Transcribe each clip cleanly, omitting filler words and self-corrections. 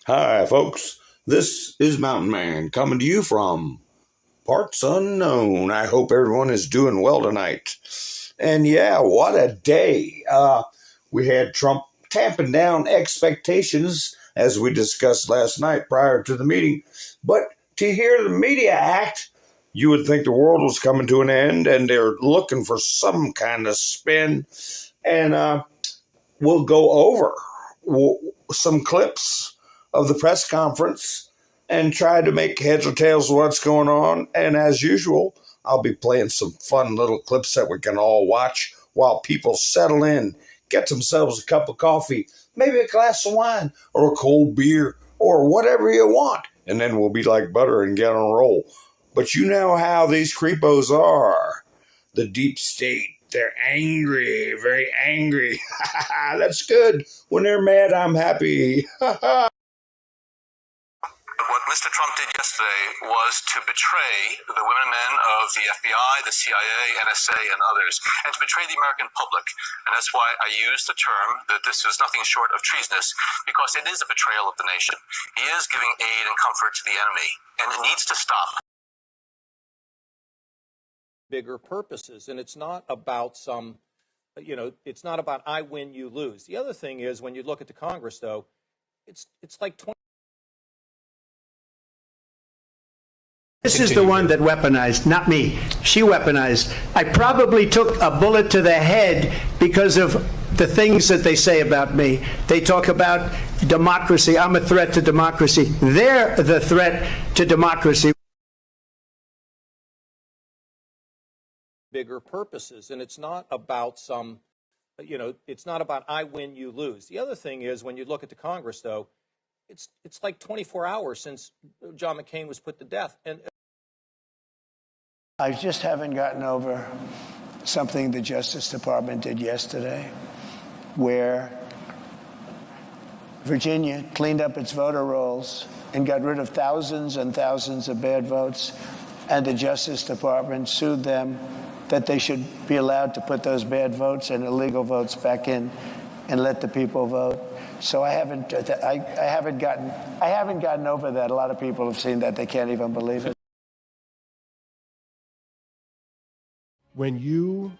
Hi, folks. This is Mountain Man coming to you from parts unknown. I hope everyone is doing well tonight. And yeah, what a day. We had Trump tamping down expectations, as we discussed last night prior to the meeting. But to hear the media act, you would think the world was coming to an end and they're looking for some kind of spin. And we'll go over some clips of the press conference and try to make heads or tails of what's going on. And as usual, I'll be playing some fun little clips that we can all watch while people settle in, get themselves a cup of coffee, maybe a glass of wine or a cold beer or whatever you want. And then we'll be like butter and get on a roll. But you know how these creepos are. The deep state. They're angry, very angry. That's good. When they're mad, I'm happy. What Mr. Trump did yesterday was to betray the women and men of the FBI, the CIA, NSA, and others, and to betray the American public. And that's why I use the term that this is nothing short of treasonous, because it is a betrayal of the nation. He is giving aid and comfort to the enemy, and it needs to stop. Bigger purposes, and it's not about it's not about I win, you lose. The other thing is, when you look at the Congress, though, it's like 20. This is the one that weaponized, not me. She weaponized. I probably took a bullet to the head because of the things that they say about me. They talk about democracy. I'm a threat to democracy. They're the threat to democracy. Bigger purposes, and it's not about it's not about I win, you lose. The other thing is, when you look at the Congress, though, it's like 24 hours since John McCain was put to death. And I just haven't gotten over something the Justice Department did yesterday, where Virginia cleaned up its voter rolls and got rid of thousands and thousands of bad votes, and the Justice Department sued them that they should be allowed to put those bad votes and illegal votes back in and let the people vote. So I haven't gotten over that. A lot of people have seen that. They can't even believe it. When you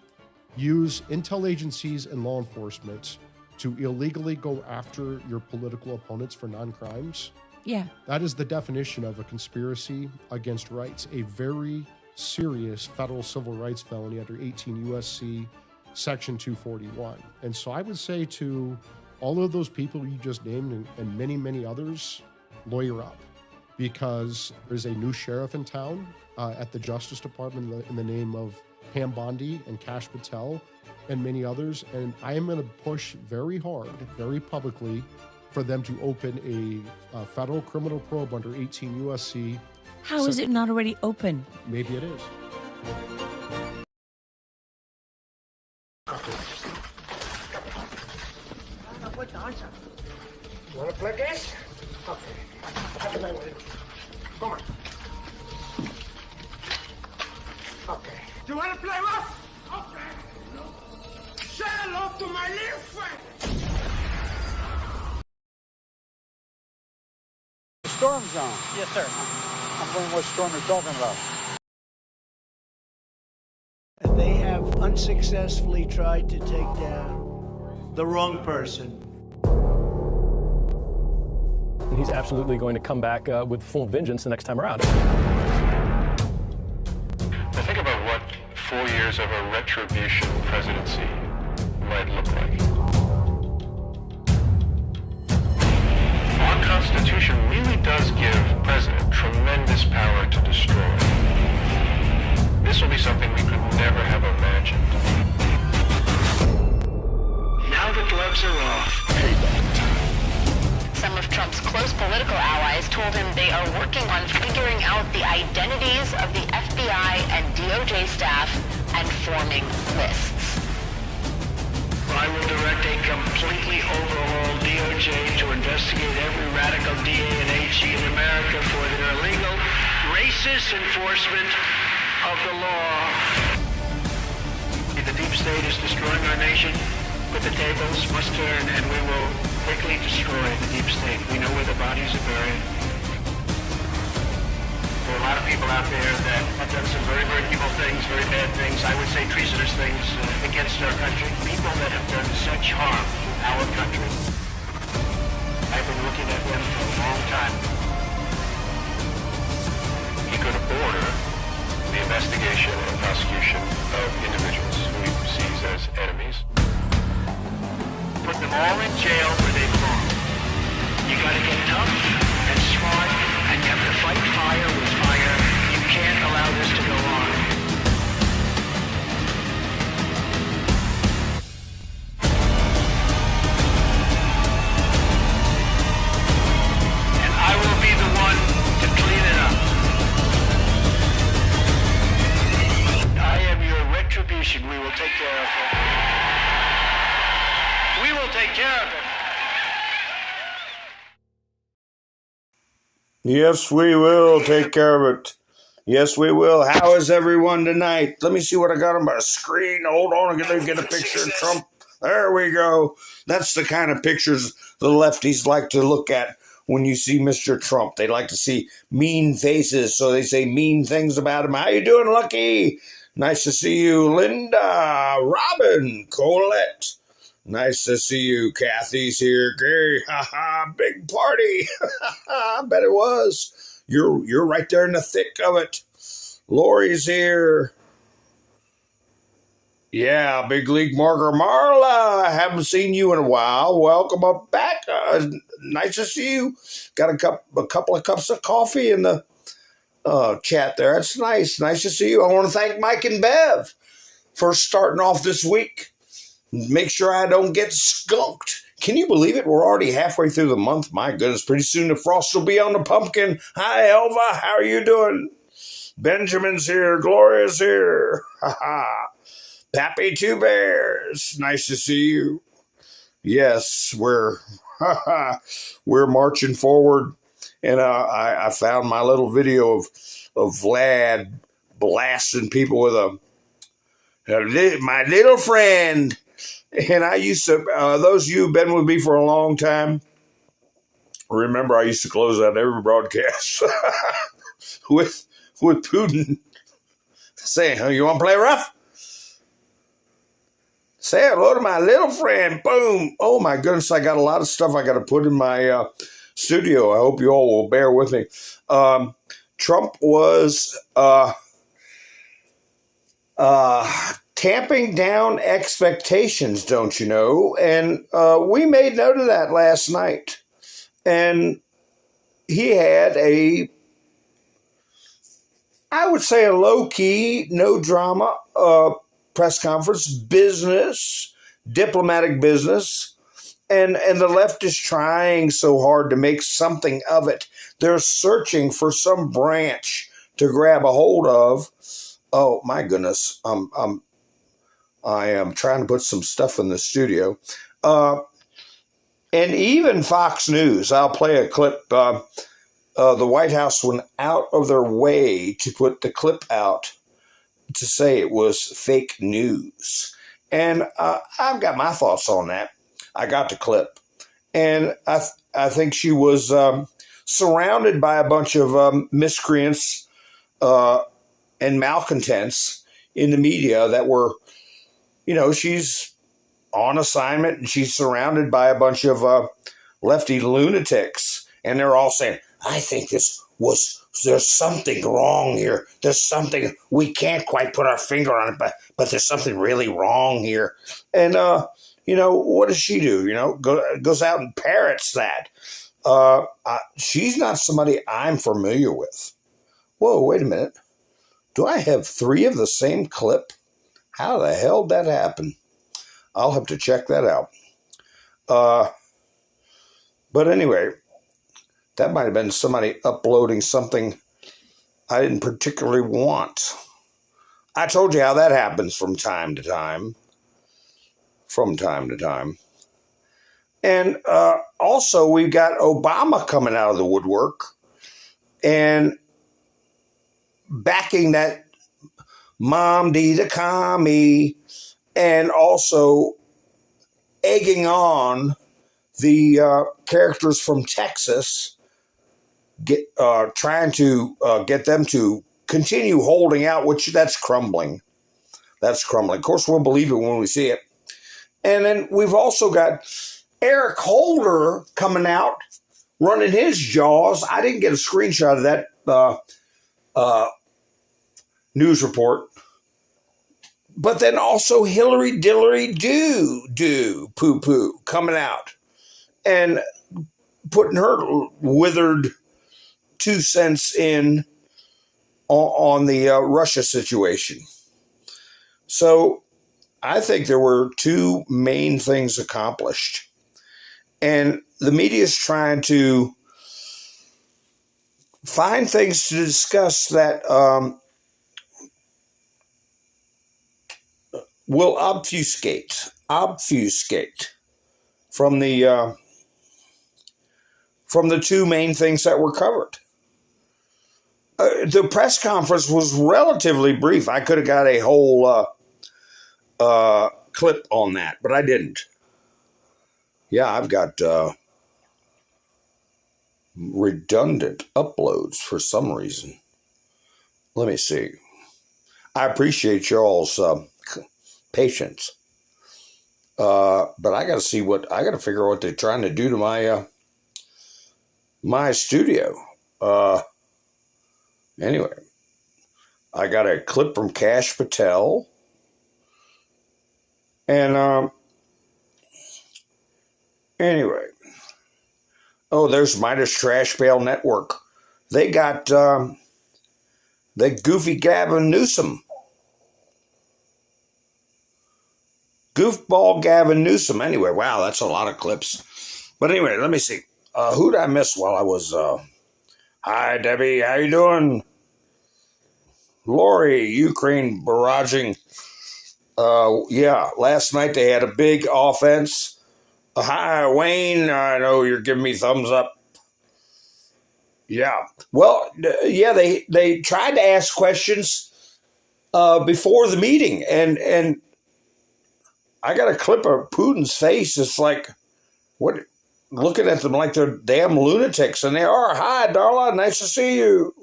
use intel agencies and law enforcement to illegally go after your political opponents for non-crimes, that is the definition of a conspiracy against rights, a very serious federal civil rights felony under 18 U.S.C. Section 241. And so I would say to all of those people you just named and many, many others, lawyer up, because there's a new sheriff in town at the Justice Department in the name of Pam Bondi and Kash Patel and many others. And I am going to push very hard, very publicly, for them to open a federal criminal probe under 18 U.S.C. How is it not already open? Maybe it is. You want to play this? Okay. Come on. Okay. Do you want to play rough? Okay. Say hello to my little friend. Storm zone. Yes, sir. I'm wondering what storm you're talking about. They have unsuccessfully tried to take down the wrong person. He's absolutely going to come back with full vengeance the next time around. Now think about what 4 years of a retribution presidency might look like. Our Constitution really does give the president tremendous power to destroy. This will be something we could never have imagined. Now the gloves are off. Some of Trump's close political allies told him they are working on figuring out the identities of the FBI and DOJ staff and forming lists. I will direct a completely overhauled DOJ to investigate every radical DA and AG in America for their illegal, racist enforcement of the law. The deep state is destroying our nation, but the tables must turn and we will quickly destroy the deep state. We know where the their bodies are buried. There are a lot of people out there that have done some very, very evil things, very bad things, I would say treasonous things against our country. People that have done such harm to our country. I've been looking at them for a long time. He could order the investigation and prosecution of individuals who he sees as enemies. Put them all in jail where they belong. You gotta get tough and smart, and you have to fight fire with fire. You can't allow this to go on. And I will be the one to clean it up. I am your retribution. We will take care of it. We will take care of it. Yes, we will take care of it. Yes, we will. How is everyone tonight? Let me see what I got on my screen. Hold on, I'm going to get a picture of Trump. There we go. That's the kind of pictures the lefties like to look at when you see Mr. Trump. They like to see mean faces, so they say mean things about him. How you doing, Lucky? Nice to see you, Linda, Robin, Colette. Nice to see you. Kathy's here. Gary, big party. I bet it was. You're right there in the thick of it. Lori's here. Yeah, Big League Marker Marla. I haven't seen you in a while. Welcome up back. Nice to see you. Got a couple of cups of coffee in the chat there. That's nice. Nice to see you. I want to thank Mike and Bev for starting off this week. Make sure I don't get skunked. Can you believe it? We're already halfway through the month. My goodness, pretty soon the frost will be on the pumpkin. Hi, Elva. How are you doing? Benjamin's here. Gloria's here. Pappy Two Bears. Nice to see you. Yes, we're marching forward. And I found my little video of Vlad blasting people with my little friend. And I used to, those of you who've been with me for a long time, remember I used to close out every broadcast with Putin saying, "Oh, you want to play rough? Say hello to my little friend." Boom. Oh, my goodness. I got a lot of stuff I got to put in my studio. I hope you all will bear with me. Trump was tamping down expectations, don't you know? And we made note of that last night. And he had I would say a low-key, no drama press conference, business, diplomatic business. And the left is trying so hard to make something of it. They're searching for some branch to grab a hold of. Oh, my goodness. I am trying to put some stuff in the studio. And even Fox News, I'll play a clip. The White House went out of their way to put the clip out to say it was fake news. And I've got my thoughts on that. I got the clip. And I think she was surrounded by a bunch of miscreants and malcontents in the media that were, she's on assignment and she's surrounded by a bunch of lefty lunatics. And they're all saying, I think there's something wrong here. There's something, we can't quite put our finger on it, but there's something really wrong here. And, what does she do? Goes out and parrots that. She's not somebody I'm familiar with. Whoa, wait a minute. Do I have 3 of the same clip? How the hell did that happen? I'll have to check that out. But anyway, that might have been somebody uploading something I didn't particularly want. I told you how that happens from time to time. And also, we've got Obama coming out of the woodwork and backing that Mom D the commie, and also egging on the characters from Texas trying to get them to continue holding out, which that's crumbling. That's crumbling. Of course, we'll believe it when we see it. And then we've also got Eric Holder coming out, running his jaws. I didn't get a screenshot of that news report. But then also Hillary Dillery do poo-poo coming out and putting her withered 2 cents in on the Russia situation. So I think there were two main things accomplished. And the media is trying to find things to discuss that will obfuscate from the two main things that were covered. The press conference was relatively brief. I could have got a whole clip on that, but I didn't. Yeah, I've got redundant uploads for some reason. Let me see. I appreciate y'all's patience. But I got to figure out what they're trying to do to my studio. Anyway, I got a clip from Kash Patel. And anyway, there's Midas Trash Pail Network. They got the goofy Gavin Newsom. Goofball Gavin Newsom. Anyway, wow, that's a lot of clips. But anyway, let me see. Who did I miss while I was... Hi, Debbie. How you doing? Lori, Ukraine barraging. Yeah, last night they had a big offense. Hi, Wayne. I know you're giving me thumbs up. Yeah. Well, yeah, they tried to ask questions before the meeting, and I got a clip of Putin's face. It's like, what? Looking at them like they're damn lunatics, and they are. Hi, Darla. Nice to see you.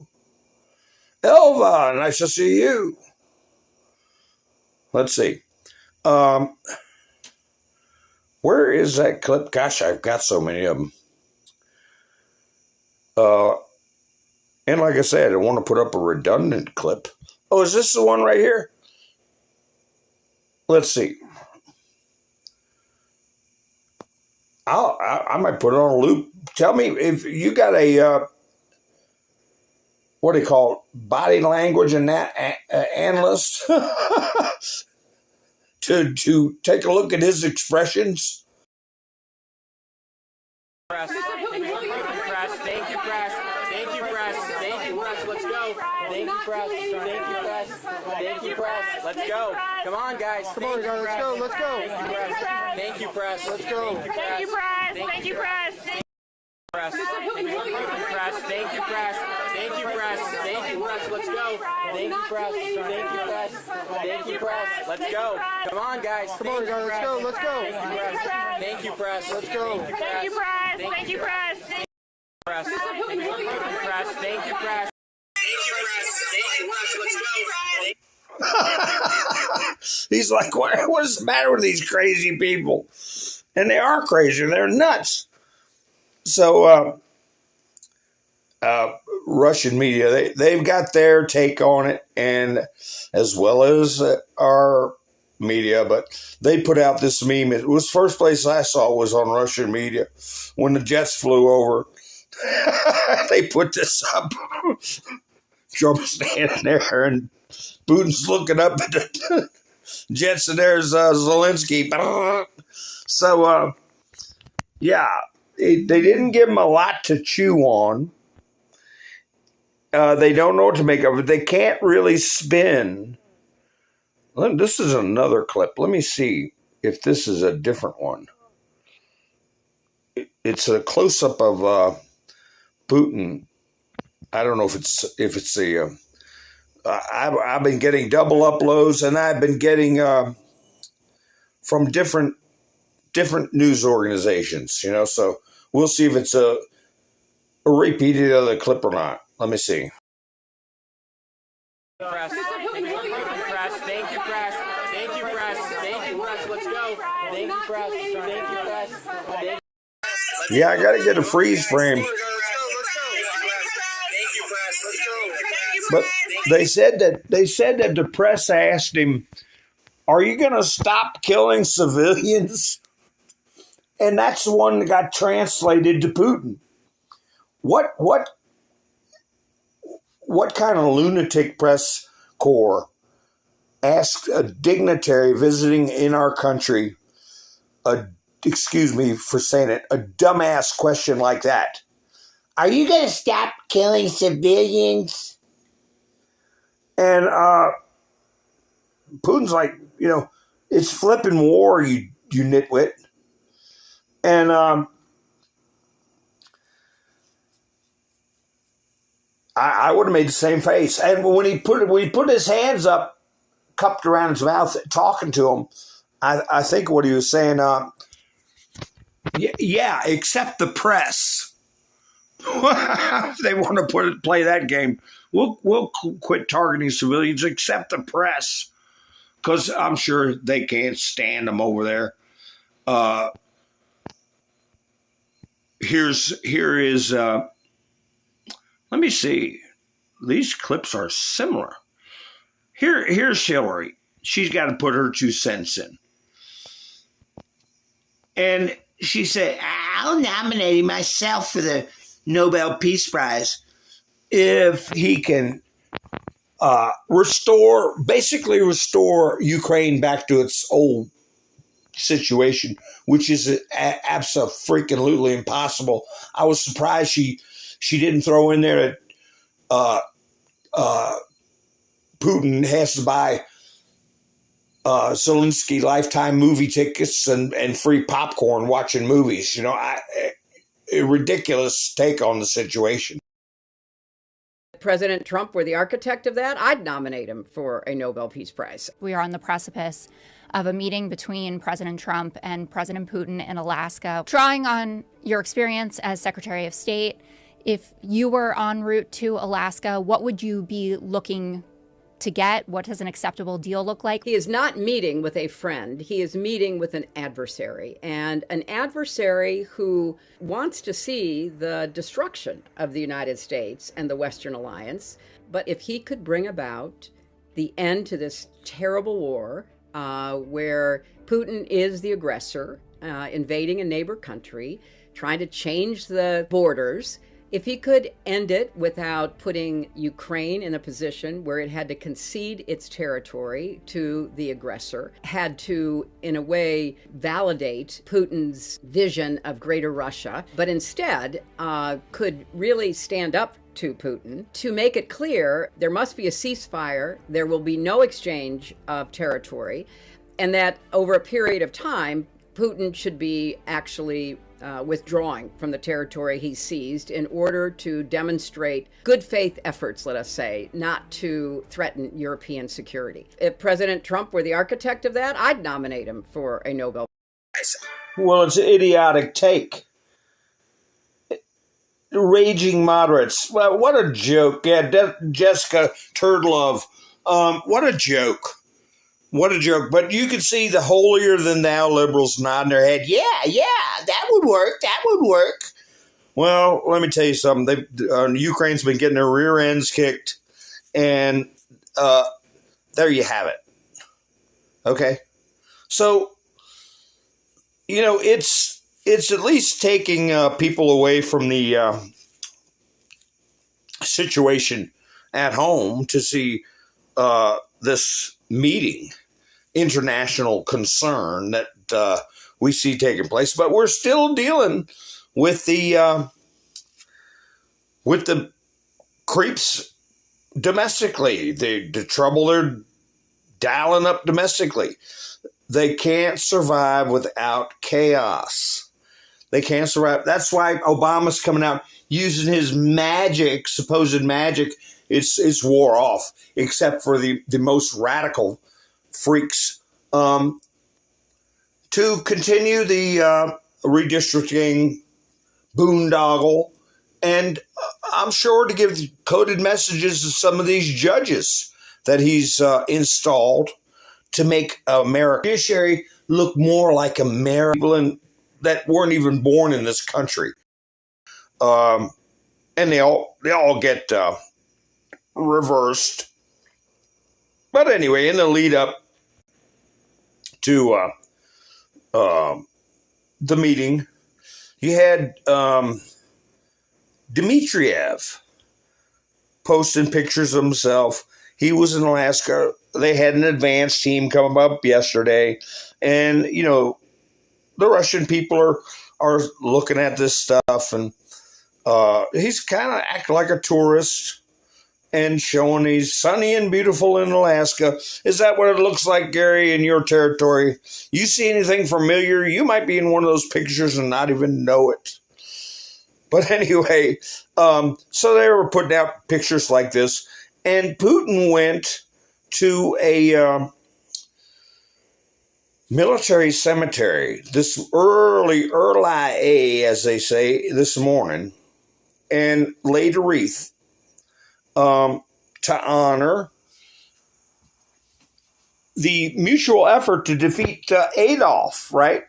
Elva, nice to see you. Let's see. Where is that clip? Gosh, I've got so many of them. And like I said, I want to put up a redundant clip. Oh, is this the one right here? Let's see. I might put it on a loop. Tell me if you got a, what do you call it, body language and analyst to take a look at his expressions. Press. Thank you, press. Thank you, press. Thank you, press. Let's go. Thank you, press. Thank you, press. Thank you, press. Let's go. Come on, guys. Come on, guys. Let's go. Let's go. Thank you, press. Let's go. Thank you, press. Thank you, press. Press. Thank you, press. Thank you, press. Thank you, press. Thank you, press. Let's go. Thank you, press. Thank you, press. Thank you, press. Let's go. Come on, guys. Come on, guys. Let's go. Let's go. Thank you, press. Let's go. Thank you, press. Thank you, press. Press. Thank you, press. Thank you, press. He's like, what is the matter with these crazy people? And they are crazy. They're nuts. So, Russian media, they've got their take on it, and as well as our media, but they put out this meme. It was first place I saw was on Russian media when the jets flew over. They put this up. Trump's standing there, and Putin's looking up at the jets, and there's Zelensky. So, yeah, they didn't give him a lot to chew on. They don't know what to make of it. They can't really spin. This is another clip. Let me see if this is a different one. It's a close-up of Putin. I don't know if it's the. I've been getting double uploads, and I've been getting from different different news organizations, you know, so we'll see if it's a repeat of the clip or not. Let me see. Press. Thank you, press. Thank you, press. Thank you, press. Let's go. Thank you, press. Thank you, press. Yeah, I got to get a freeze frame. But they said that the press asked him, "Are you going to stop killing civilians?" And that's the one that got translated to Putin. What kind of lunatic press corps asked a dignitary visiting in our country, excuse me for saying it, a dumbass question like that? Are you going to stop killing civilians? And Putin's like, you know, it's flipping war, you nitwit. And I would have made the same face. And when he put his hands up, cupped around his mouth, talking to him, I think what he was saying, yeah, except the press. If they want to play that game, we'll quit targeting civilians, except the press, because I'm sure they can't stand them over there. Here is. Let me see. These clips are similar. Here's Hillary. She's got to put her 2 cents in. And she said, "I'll nominate myself for the Nobel Peace Prize if he can restore Ukraine back to its old situation, which is absolutely impossible." I was surprised she didn't throw in there that Putin has to buy Zelensky lifetime movie tickets and free popcorn watching movies. You know, a ridiculous take on the situation. President Trump were the architect of that, I'd nominate him for a Nobel Peace Prize. We are on the precipice of a meeting between President Trump and President Putin in Alaska. Drawing on your experience as Secretary of State, if you were en route to Alaska, what would you be looking to get? What does an acceptable deal look like? He is not meeting with a friend. He is meeting with an adversary, and an adversary who wants to see the destruction of the United States and the Western Alliance. But if he could bring about the end to this terrible war, where Putin is the aggressor, invading a neighbor country, trying to change the borders, if he could end it without putting Ukraine in a position where it had to concede its territory to the aggressor, had to, in a way, validate Putin's vision of greater Russia, but instead could really stand up to Putin to make it clear there must be a ceasefire, there will be no exchange of territory, and that over a period of time, Putin should be actually withdrawing from the territory he seized in order to demonstrate good faith efforts, let us say, not to threaten European security. If President Trump were the architect of that, I'd nominate him for a Nobel Prize. Well, it's an idiotic take. Raging moderates. Well, what a joke. Yeah, Jessica Turdlove. What a joke. What a joke. But you could see the holier-than-thou liberals nodding their head. Yeah, that would work. That would work. Well, let me tell you something. Ukraine's been getting their rear ends kicked, and there you have it. Okay? So, you know, it's at least taking people away from the situation at home to see this meeting, international concern that we see taking place, but we're still dealing with the creeps domestically, the trouble they're dialing up domestically. They can't survive without chaos. They can't survive. That's why Obama's coming out using his magic, supposed magic. It's wore off, except for the most radical freaks. to continue the redistricting boondoggle, and I'm sure to give coded messages to some of these judges that he's installed to make America judiciary look more like American that weren't even born in this country. And they all get reversed. But anyway, in the lead up to the meeting, you had Dmitriev posting pictures of himself. He was in Alaska. They had an advance team come up yesterday. And, you know, the Russian people are looking at this stuff. And he's kind of acting like a tourist and showing he's sunny and beautiful in Alaska. Is that what it looks like, Gary, in your territory? You see anything familiar? You might be in one of those pictures and not even know it. But anyway, so they were putting out pictures like this. And Putin went to a military cemetery this early, as they say, this morning, and laid a wreath to honor the mutual effort to defeat Adolf, right?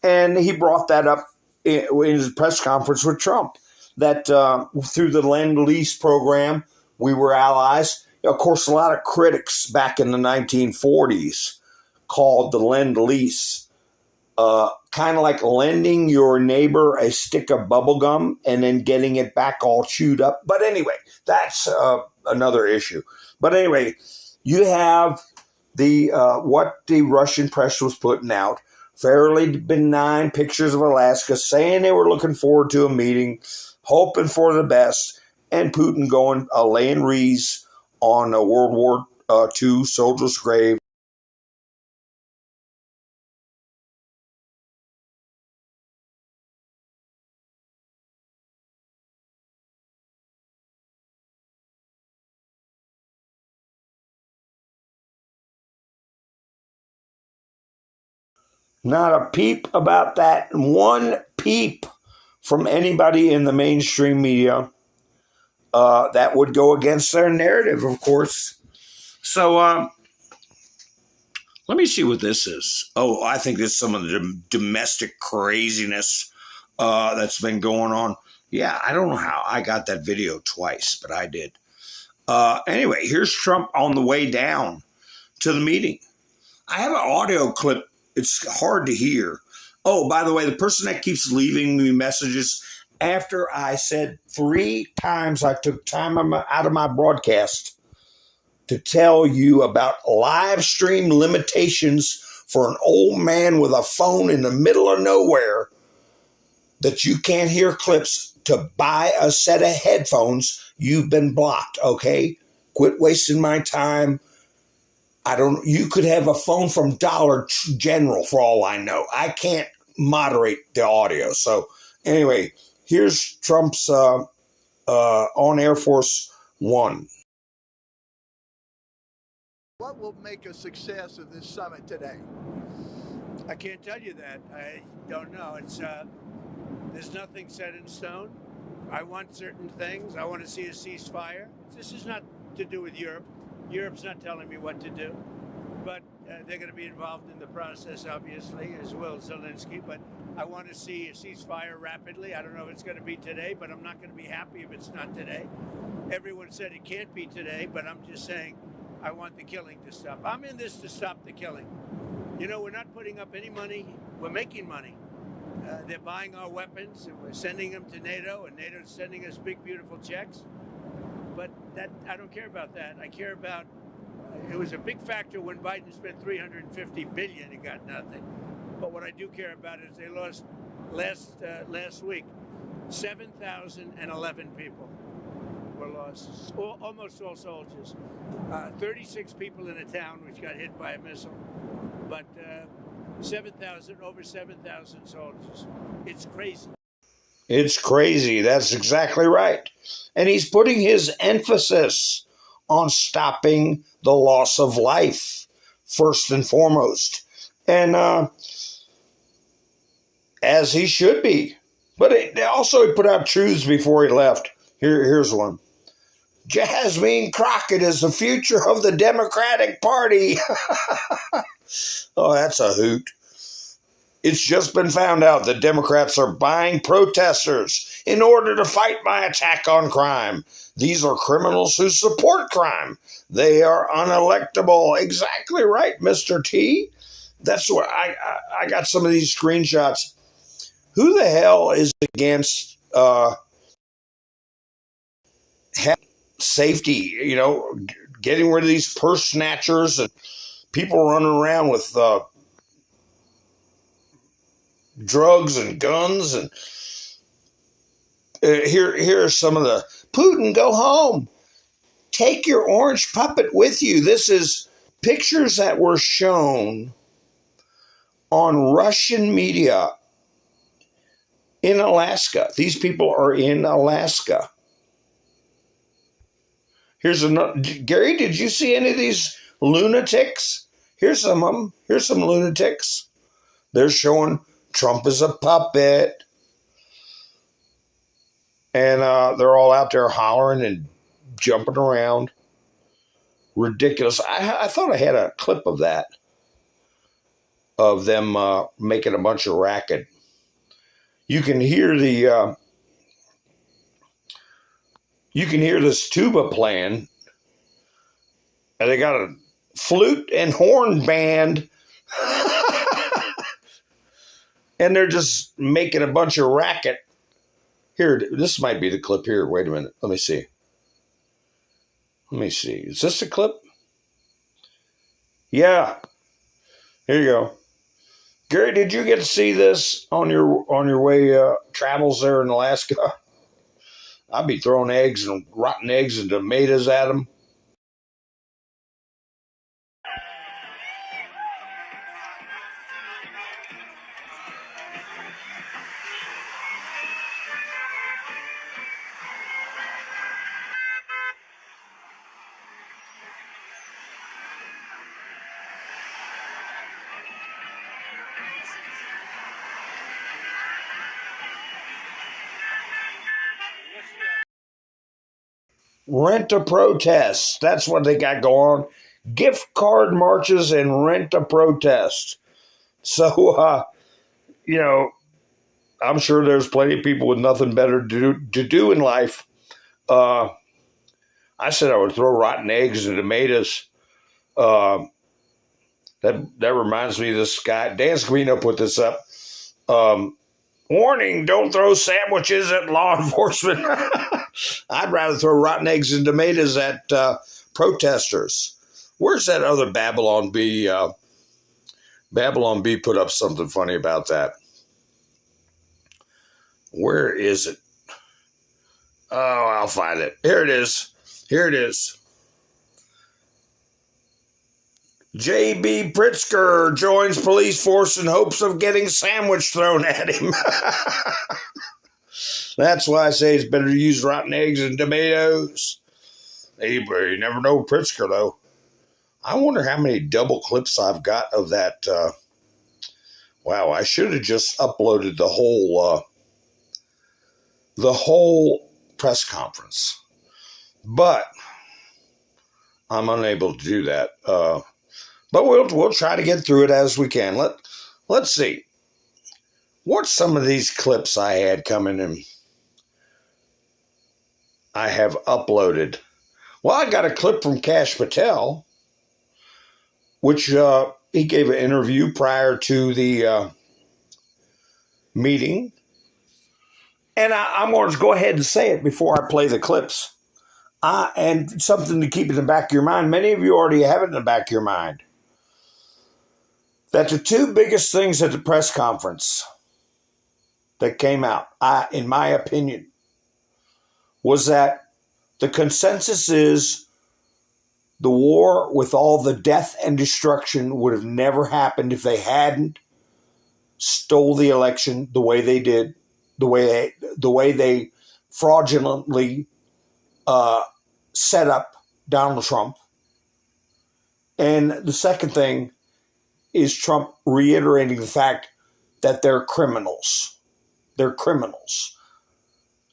And he brought that up in his press conference with Trump, that through the Lend-Lease program, we were allies. Of course, a lot of critics back in the 1940s called the Lend-Lease kind of like lending your neighbor a stick of bubble gum and then getting it back all chewed up. But anyway, that's another issue. But anyway, you have the what the Russian press was putting out, fairly benign pictures of Alaska, saying they were looking forward to a meeting, hoping for the best, and Putin going laying wreaths on a World War II soldier's grave. Not a peep about that. One peep from anybody in the mainstream media that would go against their narrative, of course. So let me see what this is. Oh, I think this is some of the domestic craziness that's been going on. Yeah, I don't know how I got that video twice, but I did. Anyway, here's Trump on the way down to the meeting. I have an audio clip. It's hard to hear. Oh, by the way, the person that keeps leaving me messages after I said 3 times I took time out of my broadcast to tell you about live stream limitations for an old man with a phone in the middle of nowhere that you can't hear clips to buy a set of headphones, you've been blocked, okay? Quit wasting my time. You could have a phone from Dollar General for all I know. I can't moderate the audio. So anyway, here's Trump's on Air Force One. What will make a success of this summit today? I can't tell you that. I don't know. There's nothing set in stone. I want certain things. I want to see a ceasefire. This is not to do with Europe. Europe's not telling me what to do, but they're going to be involved in the process, obviously, as will Zelensky. But I want to see a ceasefire rapidly. I don't know if it's going to be today, but I'm not going to be happy if it's not today. Everyone said it can't be today, but I'm just saying I want the killing to stop. I'm in this to stop the killing. You know, we're not putting up any money. We're making money. They're buying our weapons, and we're sending them to NATO, and NATO's sending us big, beautiful checks. But I don't care about that. I care about, it was a big factor when Biden spent $350 billion and got nothing. But what I do care about is they lost last week, 7,011 people were lost, almost all soldiers. 36 people in a town which got hit by a missile. But over 7,000 soldiers. It's crazy. It's crazy. That's exactly right. And he's putting his emphasis on stopping the loss of life, first and foremost. And as he should be. But also he put out truths before he left. Here's one. Jasmine Crockett is the future of the Democratic Party. Oh, that's a hoot. It's just been found out that Democrats are buying protesters in order to fight my attack on crime. These are criminals who support crime. They are unelectable. Exactly right, Mr. T. That's what I got some of these screenshots. Who the hell is against safety, getting rid of these purse snatchers and people running around with drugs and guns? And here are some of the Putin, go home. Take your orange puppet with you. This is pictures that were shown on Russian media in Alaska. These people are in Alaska. Here's another. Gary, did you see any of these lunatics? Here's some of them. Here's some lunatics. They're showing Trump is a puppet. And they're all out there hollering and jumping around. Ridiculous. I thought I had a clip of that. Of them making a bunch of racket. You can hear this tuba playing, and they got a flute and horn band, and they're just making a bunch of racket. Here, this might be the clip here. Wait a minute. Let me see. Is this a clip? Yeah. Here you go. Gary, did you get to see this on your way travels there in Alaska? I'd be throwing eggs and rotten eggs and tomatoes at them. Rent a protest. That's what they got going on. Gift card marches and rent a protest. So, I'm sure there's plenty of people with nothing better to do in life. I said I would throw rotten eggs and tomatoes. That reminds me of this guy. Dan Screeno put this up. Warning, don't throw sandwiches at law enforcement. I'd rather throw rotten eggs and tomatoes at protesters. Where's that other Babylon Bee? Babylon Bee put up something funny about that. Where is it? Oh, I'll find it. Here it is. J.B. Pritzker joins police force in hopes of getting sandwich thrown at him. That's why I say it's better to use rotten eggs and tomatoes. You never know Pritzker, though. I wonder how many double clips I've got of that. Wow, I should have just uploaded the whole press conference. But I'm unable to do that. But we'll try to get through it as we can. Let's see. What's some of these clips I had coming in? I have uploaded. Well, I got a clip from Kash Patel, which he gave an interview prior to the meeting. And I'm going to go ahead and say it before I play the clips. And something to keep in the back of your mind. Many of you already have it in the back of your mind. That the two biggest things at the press conference that came out, in my opinion, was that the consensus is the war with all the death and destruction would have never happened if they hadn't stole the election the way they did, the way they fraudulently set up Donald Trump. And the second thing is Trump reiterating the fact that they're criminals. They're criminals.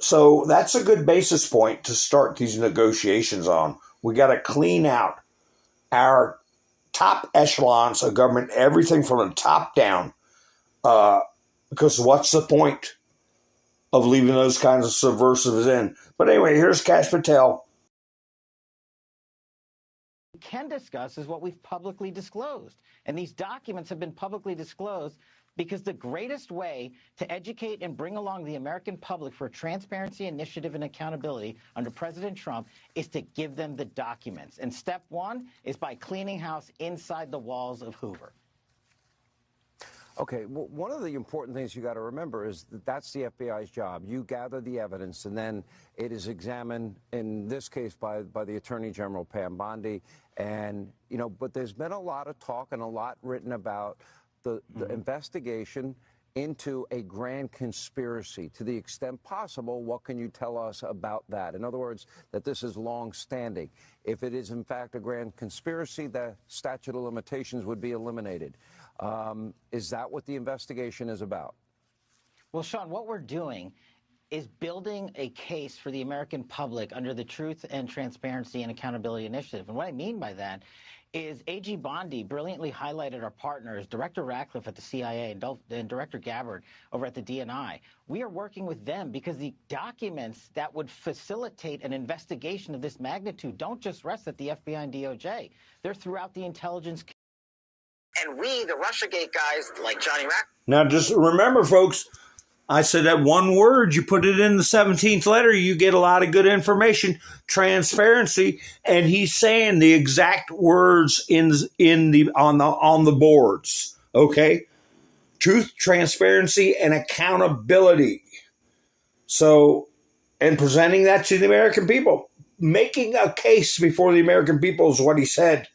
So that's a good basis point to start these negotiations on. We got to clean out our top echelons of government, everything from the top down, because what's the point of leaving those kinds of subversives in? But anyway, here's Kash Patel. We can discuss is what we've publicly disclosed. And these documents have been publicly disclosed because the greatest way to educate and bring along the American public for transparency, initiative, and accountability under President Trump is to give them the documents. And step one is by cleaning house inside the walls of Hoover. Okay, well, one of the important things you got to remember is that that's the FBI's job. You gather the evidence, and then it is examined, in this case, by the Attorney General, Pam Bondi. And, you know, but there's been a lot of talk and a lot written about the investigation into a grand conspiracy. To the extent possible, what can you tell us about that? In other words, that this is long-standing. If it is, in fact, a grand conspiracy, the statute of limitations would be eliminated. Is that what the investigation is about? Well, Sean, what we're doing is building a case for the American public under the Truth and Transparency and Accountability Initiative. And what I mean by that is AG Bondi brilliantly highlighted our partners, Director Ratcliffe at the CIA and Director Gabbard over at the DNI. We are working with them because the documents that would facilitate an investigation of this magnitude don't just rest at the FBI and DOJ. They're throughout the intelligence community. And we, the Russiagate guys, like Johnny Rack. Now, just remember, folks, I said that one word, you put it in the 17th letter, you get a lot of good information, transparency, and he's saying the exact words on the boards, okay? Truth, transparency, and accountability. So, and presenting that to the American people, making a case before the American people is what he said.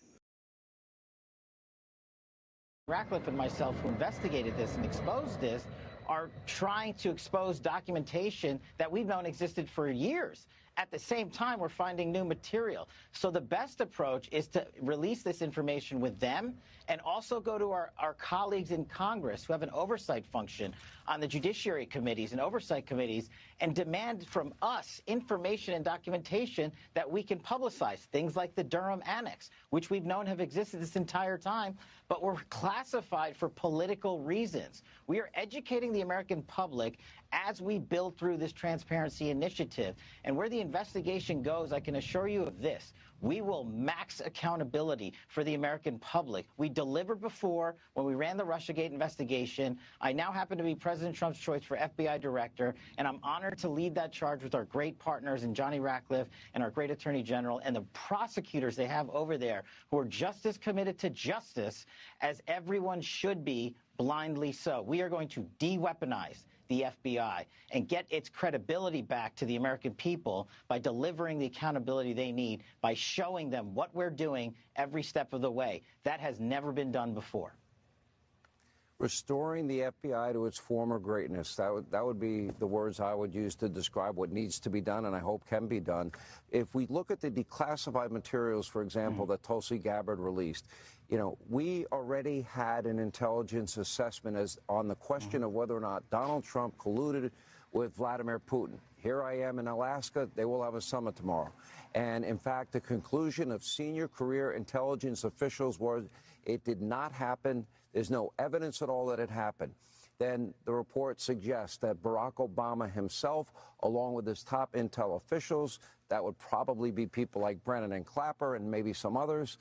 Ratcliffe and myself, who investigated this and exposed this, are trying to expose documentation that we've known existed for years. At the same time, we're finding new material. So the best approach is to release this information with them and also go to our colleagues in Congress who have an oversight function on the judiciary committees and oversight committees and demand from us information and documentation that we can publicize. Things like the Durham Annex, which we've known have existed this entire time, but were classified for political reasons. We are educating the American public as we build through this transparency initiative. And where the investigation goes, I can assure you of this. We will max accountability for the American public. We delivered before when we ran the Russiagate investigation. I now happen to be President Trump's choice for FBI director, and I'm honored to lead that charge with our great partners in Johnny Ratcliffe and our great Attorney General and the prosecutors they have over there who are just as committed to justice as everyone should be, blindly so. We are going to de-weaponize the FBI and get its credibility back to the American people by delivering the accountability they need, by showing them what we're doing every step of the way. That has never been done before. Restoring the FBI to its former greatness. That would be the words I would use to describe what needs to be done and I hope can be done. If we look at the declassified materials, for example, that Tulsi Gabbard released, you know, we already had an intelligence assessment on the question of whether or not Donald Trump colluded with Vladimir Putin. Here I am in Alaska. They will have a summit tomorrow. And in fact, the conclusion of senior career intelligence officials was it did not happen. There's no evidence at all that it happened. Then the report suggests that Barack Obama himself, along with his top intel officials, that would probably be people like Brennan and Clapper and maybe some others,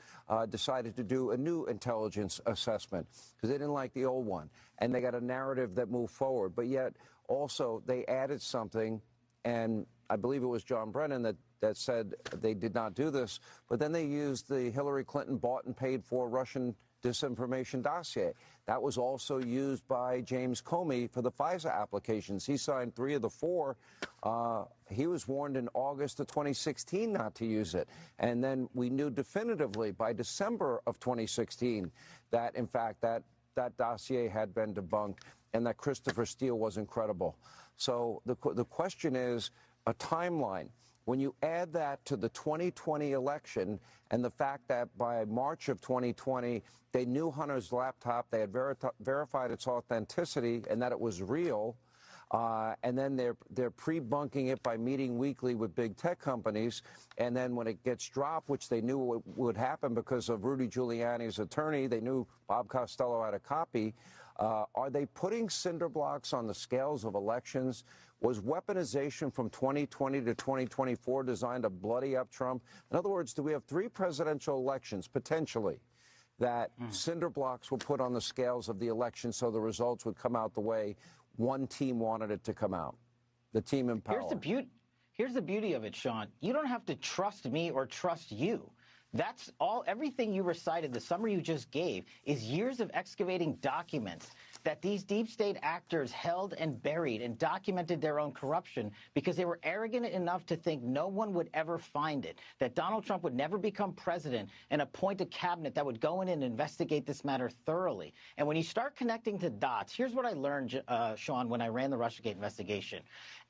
decided to do a new intelligence assessment because they didn't like the old one. And they got a narrative that moved forward. But yet also they added something, and I believe it was John Brennan that said they did not do this, but then they used the Hillary Clinton bought and paid for Russian disinformation dossier. That was also used by James Comey for the FISA applications. He signed 3 of the 4. He was warned in August of 2016 not to use it. And then we knew definitively by December of 2016 that, in fact, that dossier had been debunked and that Christopher Steele was incredible. So the question is a timeline. When you add that to the 2020 election and the fact that by March of 2020, they knew Hunter's laptop, they had verified its authenticity and that it was real, and then they're pre-bunking it by meeting weekly with big tech companies, and then when it gets dropped, which they knew would happen because of Rudy Giuliani's attorney, they knew Bob Costello had a copy. Are they putting cinder blocks on the scales of elections? Was weaponization from 2020 to 2024 designed to bloody up Trump? In other words, do we have 3 presidential elections, potentially, that cinder blocks were put on the scales of the election so the results would come out the way one team wanted it to come out, the team in power? Here's the beauty of it, Sean. You don't have to trust me or trust you. That's all. Everything you recited, the summary you just gave, is years of excavating documents that these deep state actors held and buried and documented their own corruption because they were arrogant enough to think no one would ever find it, that Donald Trump would never become president and appoint a cabinet that would go in and investigate this matter thoroughly. And when you start connecting the dots, here's what I learned, Sean, when I ran the Russiagate investigation.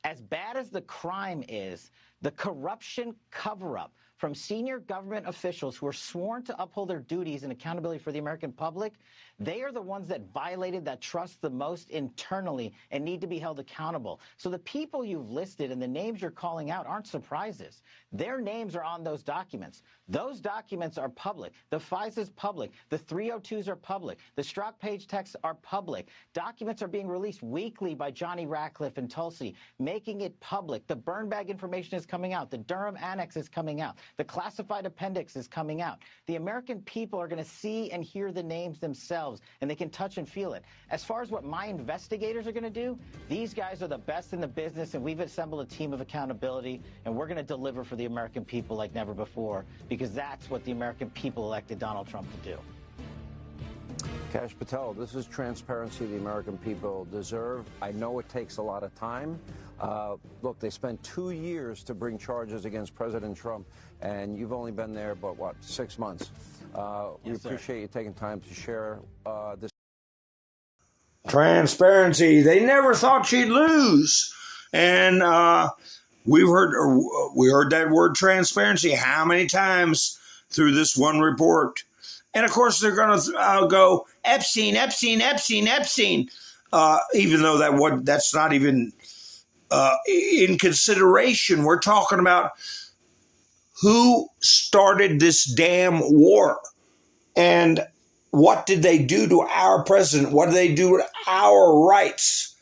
As bad as the crime is, the corruption cover-up from senior government officials who are sworn to uphold their duties and accountability for the American public, they are the ones that violated that trust the most internally and need to be held accountable. So the people you've listed and the names you're calling out aren't surprises. Their names are on those documents. Those documents are public. The FISA's public. The 302s are public. The Strzok page texts are public. Documents are being released weekly by Johnny Ratcliffe and Tulsi, making it public. The burn bag information is coming out. The Durham Annex is coming out. The classified appendix is coming out. The American people are going to see and hear the names themselves, and they can touch and feel it. As far as what my investigators are going to do, these guys are the best in the business, and we've assembled a team of accountability, and we're going to deliver for the American people like never before, because that's what the American people elected Donald Trump to do. Kash Patel, this is transparency the American people deserve. I know it takes a lot of time. Look, they spent 2 years to bring charges against President Trump, and you've only been there, but what, 6 months? We appreciate you taking time to share this. Transparency. They never thought she'd lose. And we heard that word transparency how many times through this one report. And, of course, they're going to go Epstein, Epstein, Epstein, Epstein, even though that's not even in consideration. We're talking about who started this damn war and what did they do to our president? What did they do to our rights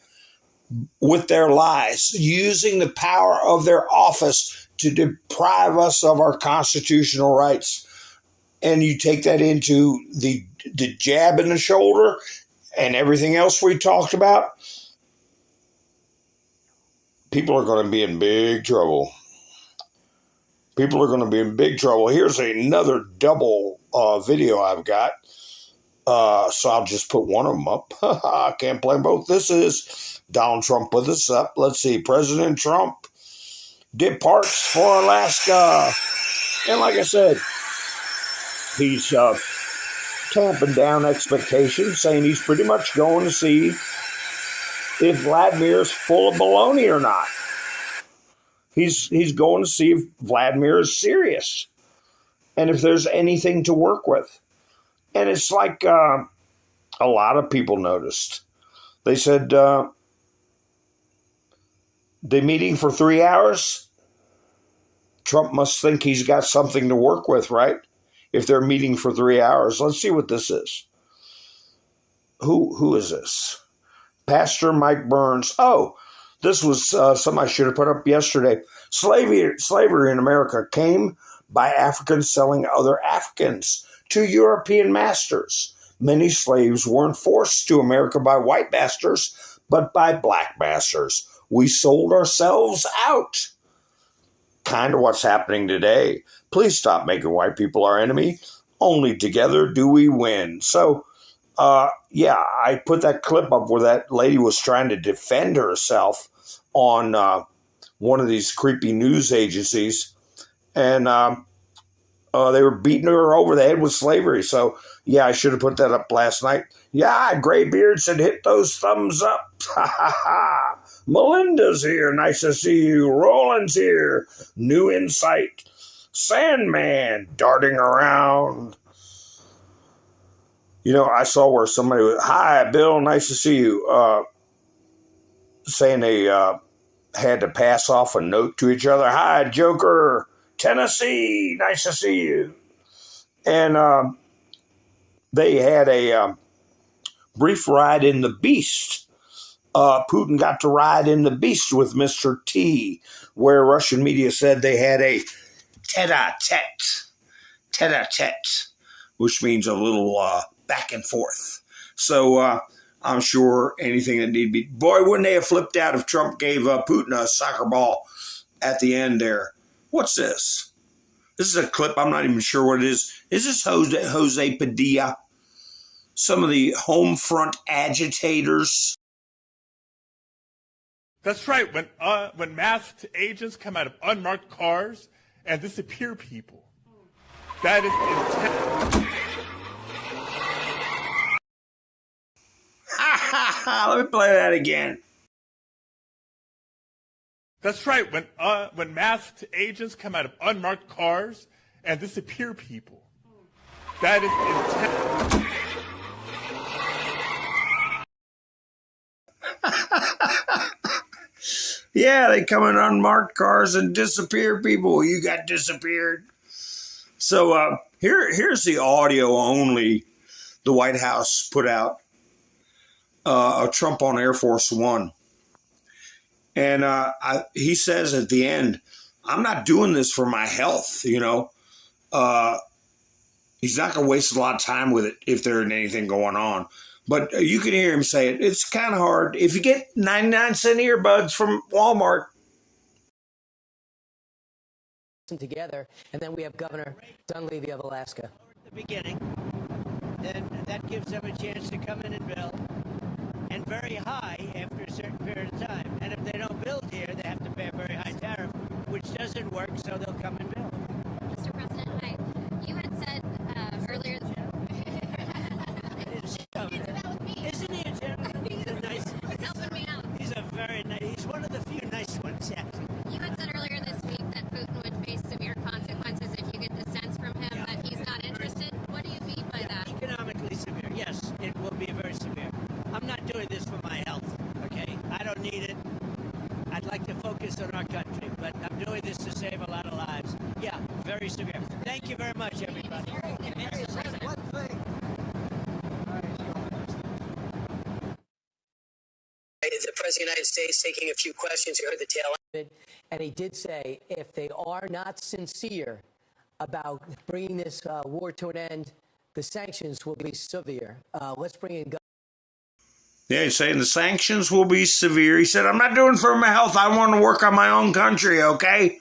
with their lies, using the power of their office to deprive us of our constitutional rights? And you take that into the jab in the shoulder and everything else we talked about, people are going to be in big trouble. People are going to be in big trouble. Here's another double video I've got. So I'll just put one of them up. I can't play both. This is Donald Trump with us up. Let's see. President Trump departs for Alaska. And like I said, he's tamping down expectations, saying he's pretty much going to see if Vladimir's full of baloney or not. He's going to see if Vladimir is serious and if there's anything to work with. And it's like a lot of people noticed. They said they're meeting for 3 hours. Trump must think he's got something to work with, right? If they're meeting for 3 hours. Let's see what this is. Who is this? Pastor Mike Burns. Oh, this was something I should have put up yesterday. Slavery in America came by Africans selling other Africans to European masters. Many slaves weren't forced to America by white masters, but by black masters. We sold ourselves out. Kind of what's happening today. Please stop making white people our enemy. Only together do we win. So, yeah, I put that clip up where that lady was trying to defend herself on one of these creepy news agencies. And they were beating her over the head with slavery. So, yeah, I should have put that up last night. Yeah, Graybeard said hit those thumbs up. Melinda's here. Nice to see you. Roland's here. New insight. Sandman darting around. You know, I saw where somebody was, hi, Bill, nice to see you. Saying they had to pass off a note to each other. Hi, Joker, Tennessee, nice to see you. And they had a brief ride in the Beast. Putin got to ride in the Beast with Mr. T, where Russian media said they had a tete-a-tete, which means a little back and forth. So I'm sure anything that need to be. Boy, wouldn't they have flipped out if Trump gave Putin a soccer ball at the end there. What's this? This is a clip. I'm not even sure what it is. Is this Jose Padilla? Some of the home front agitators. That's right. When masked agents come out of unmarked cars and disappear people, that is intense. Let me play that again. That's right. When masked agents come out of unmarked cars and disappear people, that is intense. Yeah, they come in unmarked cars and disappear people. You got disappeared. So here's the audio only the White House put out of Trump on Air Force One. And he says at the end, I'm not doing this for my health, you know. He's not going to waste a lot of time with it if there isn't anything going on. But you can hear him say it. It's kind of hard. If you get 99-cent earbuds from Walmart. Together, and then we have Governor Dunleavy of Alaska. At the beginning, then that gives them a chance to come in and build, and very high after a certain period of time. And if they don't build here, they have to pay a very high tariff, which doesn't work, so they'll come and build. Mr. President, hi. You had said earlier... Isn't he a gentleman? He's a nice... He's helping me out. He's a very nice... He's one of the few nice ones, yeah. You had said earlier this week that Putin would face severe consequences if you get the sense from him that he's not interested. What do you mean by that? Economically severe, yes. It will be very severe. I'm not doing this for my health, okay? I don't need it. I'd like to focus on our country, but I'm doing this to save a lot of lives. Yeah, very severe. Thank you very much, everybody. One thing. The President of the United States taking a few questions. You heard the tail end. And he did say if they are not sincere about bringing this war to an end, the sanctions will be severe. Let's bring in... Yeah, he's saying the sanctions will be severe. He said, I'm not doing it for my health. I want to work on my own country, okay?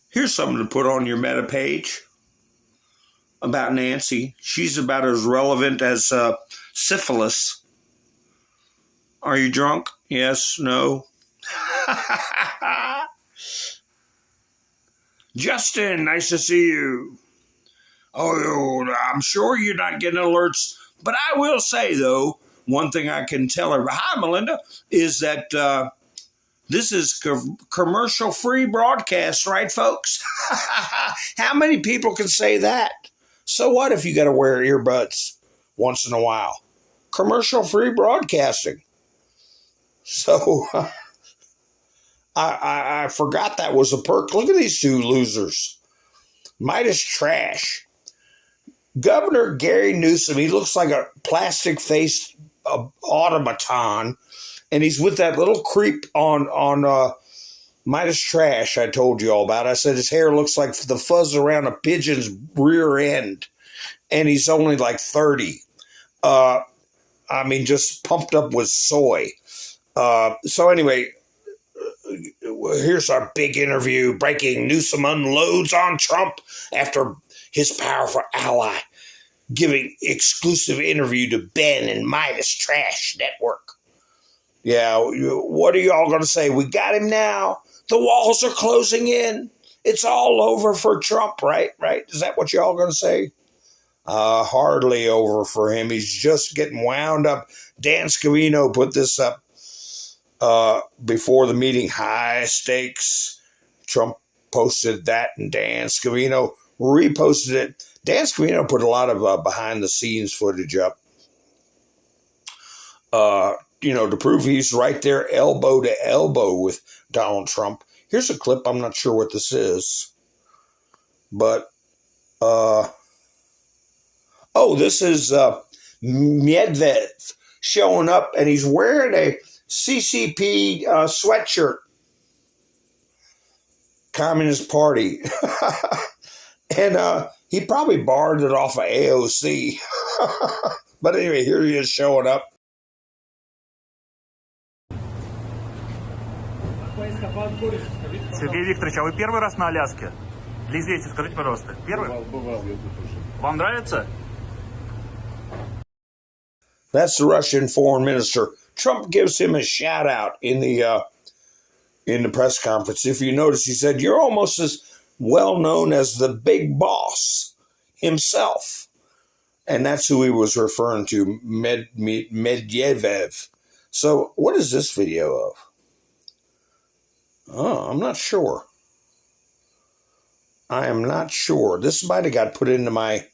Here's something to put on your meta page about Nancy. She's about as relevant as syphilis. Are you drunk? Yes, no. Justin, nice to see you. Oh, I'm sure you're not getting alerts, but I will say, though, one thing I can tell her, hi, Melinda, is that this is commercial-free broadcast, right, folks? How many people can say that? So what if you got to wear earbuds once in a while? Commercial-free broadcasting. So I forgot that was a perk. Look at these two losers. Midas trash. Governor Gary Newsom, he looks like a plastic-faced automaton, and he's with that little creep on Midas trash I told you all about. I said his hair looks like the fuzz around a pigeon's rear end, and he's only like 30. I mean, just pumped up with soy. So anyway, here's our big interview. Breaking: Newsom unloads on Trump after his powerful ally giving exclusive interview to Ben and Midas Trash Network. Yeah, what are y'all going to say? We got him now. The walls are closing in. It's all over for Trump, right? Right? Is that what y'all going to say? Hardly over for him. He's just getting wound up. Dan Scavino put this up before the meeting. High stakes. Trump posted that, and Dan Scavino reposted it. Dan Scavino put a lot of behind-the-scenes footage up, to prove he's right there elbow to elbow with Donald Trump. Here's a clip. I'm not sure what this is, but this is Medvedev showing up, and he's wearing a CCP sweatshirt. Communist Party. And he probably borrowed it off of AOC. But anyway, here he is showing up. Сергей Викторович, а вы первый раз на Аляске? Для известия, скажите, пожалуйста. Первый? Бывал, я тут уже. Вам нравится? That's the Russian foreign minister. Trump gives him a shout out in the press conference. If you notice, he said, "You're almost as well known as the big boss himself." And that's who he was referring to, Medvedev. So what is this video of? Oh, I'm not sure. I am not sure. This might have got put into my...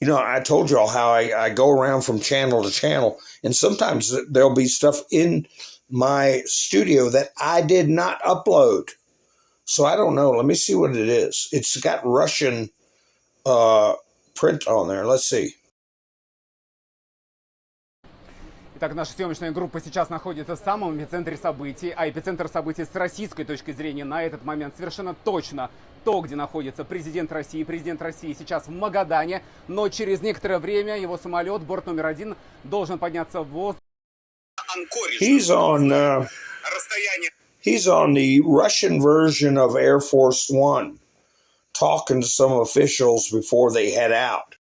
I told you all how I go around from channel to channel, and sometimes there'll be stuff in my studio that I did not upload. So I don't know. Let me see what it is. It's got Russian print on there. Let's see. Итак, наша съемочная группа сейчас находится в самом эпицентре событий, а эпицентр событий с российской точки зрения на этот момент совершенно точно то, где находится президент России. Президент России сейчас в Магадане, но через некоторое время его самолет, борт номер 1, должен подняться в воздух. He's on the Russian version of Air Force One, talking to some officials before they head out.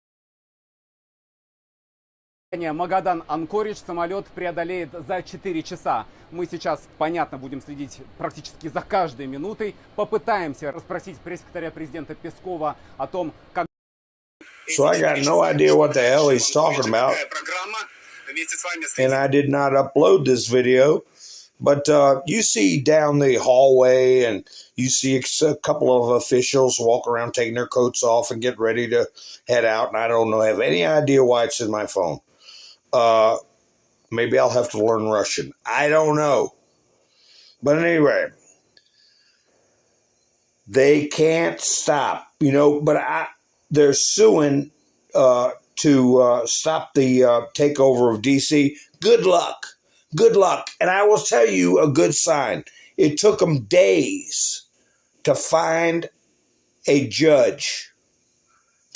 Магадан-Анкоридж самолет преодолеет за 4 часа. Мы сейчас, понятно, будем следить практически за каждой минутой. Попытаемся расспросить пресс-секретаря президента Пескова о том, как... So I got no idea what the hell he's talking about. And I did not upload this video. But you see down the hallway, and you see a couple of officials walk around taking their coats off and get ready to head out. And I don't know, have any idea why it's in my phone. Maybe I'll have to learn Russian. I don't know. But anyway, they can't stop, but they're suing to stop the takeover of D.C. Good luck. Good luck. And I will tell you a good sign. It took them days to find a judge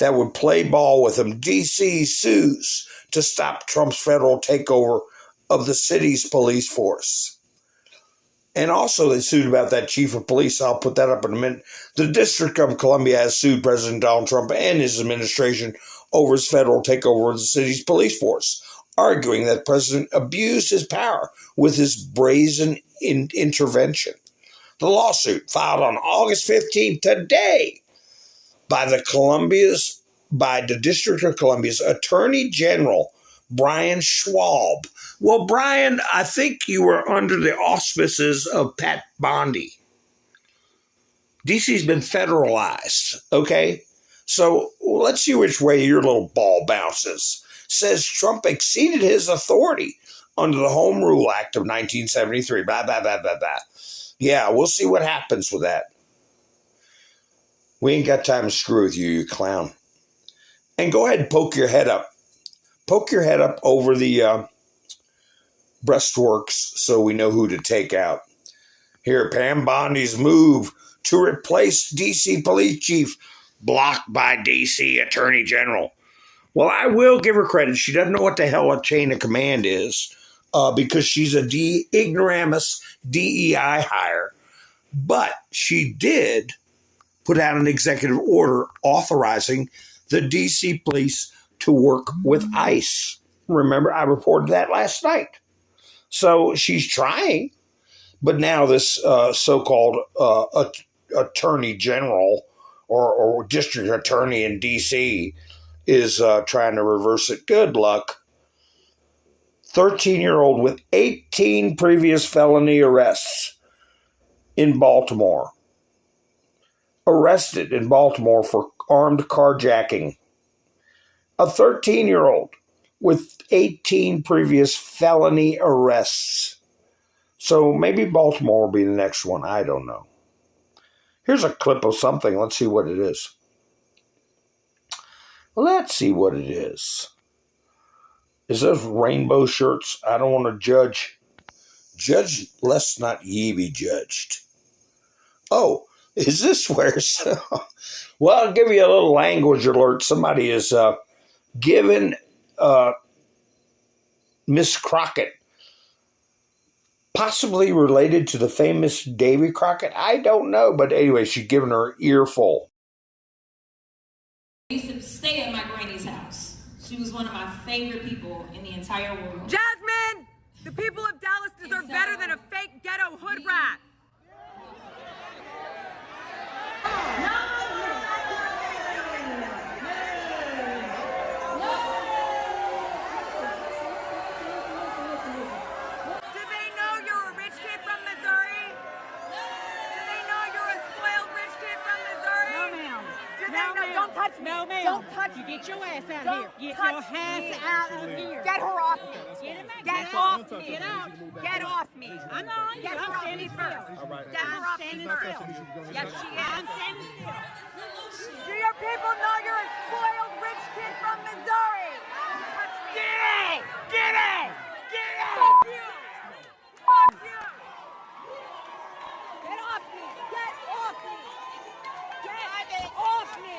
that would play ball with them. D.C. sues to stop Trump's federal takeover of the city's police force. And also they sued about that chief of police. I'll put that up in a minute. The District of Columbia has sued President Donald Trump and his administration over his federal takeover of the city's police force, arguing that the president abused his power with his brazen intervention. The lawsuit, filed on August 15th, today, by the District of Columbia's Attorney General, Brian Schwab. Well, Brian, I think you were under the auspices of Pat Bondi. DC's been federalized, okay? So let's see which way your little ball bounces. Says Trump exceeded his authority under the Home Rule Act of 1973. Blah, blah, blah, blah, blah. Yeah, we'll see what happens with that. We ain't got time to screw with you, you clown. And go ahead and poke your head up. Poke your head up over the breastworks so we know who to take out. Here, Pam Bondi's move to replace D.C. police chief blocked by D.C. Attorney General. Well, I will give her credit. She doesn't know what the hell a chain of command is because she's a ignoramus DEI hire. But she did put out an executive order authorizing the D.C. police to work with ICE. Remember, I reported that last night. So she's trying. But now this so-called attorney general or district attorney in D.C. is trying to reverse it. Good luck. 13-year-old with 18 previous felony arrests in Baltimore. Arrested in Baltimore for armed carjacking. A 13-year-old with 18 previous felony arrests. So maybe Baltimore will be the next one. I don't know. Here's a clip of something. Let's see what it is. Let's see what it is. Is those rainbow shirts? I don't want to judge. Judge lest not ye be judged. Oh, is this where? Well, I'll give you a little language alert. Somebody is given Miss Crockett, possibly related to the famous Davy Crockett. I don't know, but anyway, she's given her an earful. I used to stay at my granny's house. She was one of my favorite people in the entire world. Jasmine, the people of Dallas deserve better than a fake ghetto hood rat. No, ma'am. Don't touch me. Get your ass out of here. Get your ass out of here. Get her off me. Get off me. Get out. Get off me. I'm not. Get her off me first. Get her off me first. Yes, she is. I'm standing still. Do your people know you're a spoiled rich kid from Missouri? Get it! Get it! Get it! Fuck you! Fuck you! Get off me! Get off me! Get off me!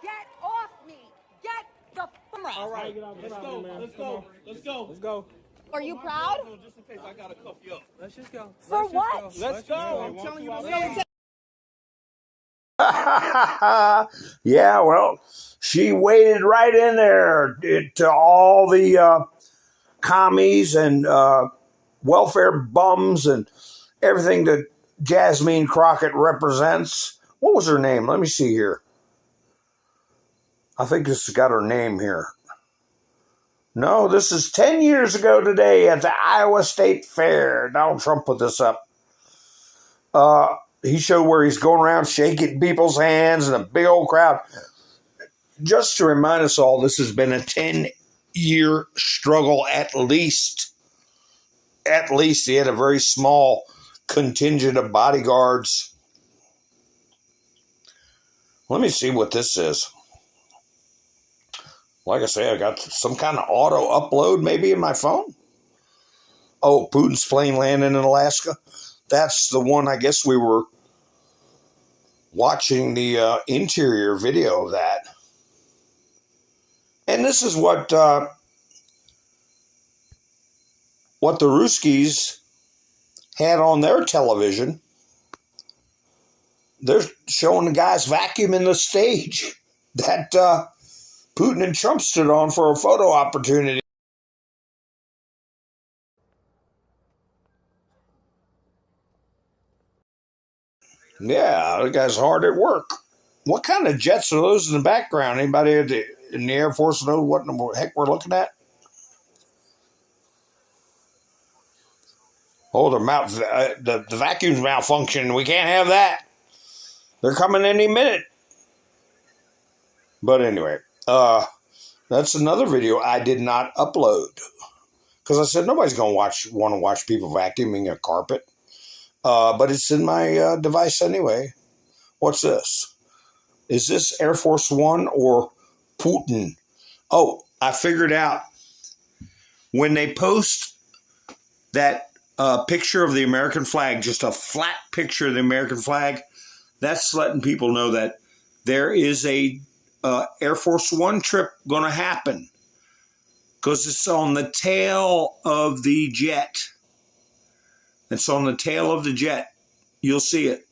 Get off me! Get the f***. All right, let's go. Let's go. Let's go. Let's go. Are you proud? No, just in case I gotta cuff you up. Let's just go. For what? Let's go. I'm telling you to leave. Yeah, well, she waded right in there to all the commies and welfare bums and everything that Jasmine Crockett represents. What was her name? Let me see here. I think this has got her name here. No, this is 10 years ago today at the Iowa State Fair. Donald Trump put this up. He showed where he's going around shaking people's hands and a big old crowd. Just to remind us all, this has been a 10-year struggle at least. At least he had a very small contingent of bodyguards. Let me see what this is. Like I say, I got some kind of auto upload maybe in my phone. Oh, Putin's plane landing in Alaska. That's the one, I guess we were watching the interior video of that. And this is what the Ruskies had on their television. They're showing the guys vacuuming the stage that Putin and Trump stood on for a photo opportunity. Yeah, the guy's hard at work. What kind of jets are those in the background? Anybody in the Air Force know what in the heck we're looking at? Oh, the vacuum's malfunctioning. We can't have that. They're coming any minute. But anyway, that's another video I did not upload. Because I said nobody's going to want to watch people vacuuming a carpet. But it's in my device anyway. What's this? Is this Air Force One or Putin? Oh, I figured out. When they post that picture of the American flag, just a flat picture of the American flag, that's letting people know that there is a Air Force One trip going to happen. Because it's on the tail of the jet. It's on the tail of the jet. You'll see it.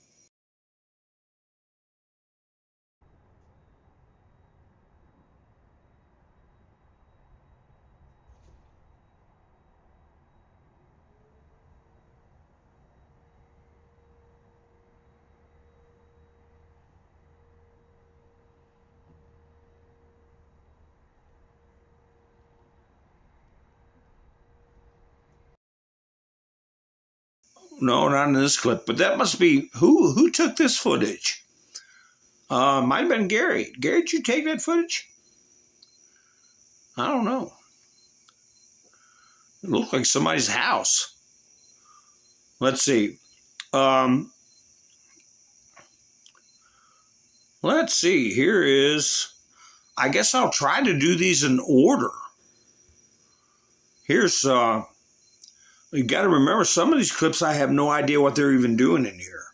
No, not in this clip, but that must be, who took this footage? Might have been Gary. Gary, did you take that footage? I don't know. It looked like somebody's house. Let's see. Let's see. Here is, I guess I'll try to do these in order. Here's, you got to remember, some of these clips, I have no idea what they're even doing in here.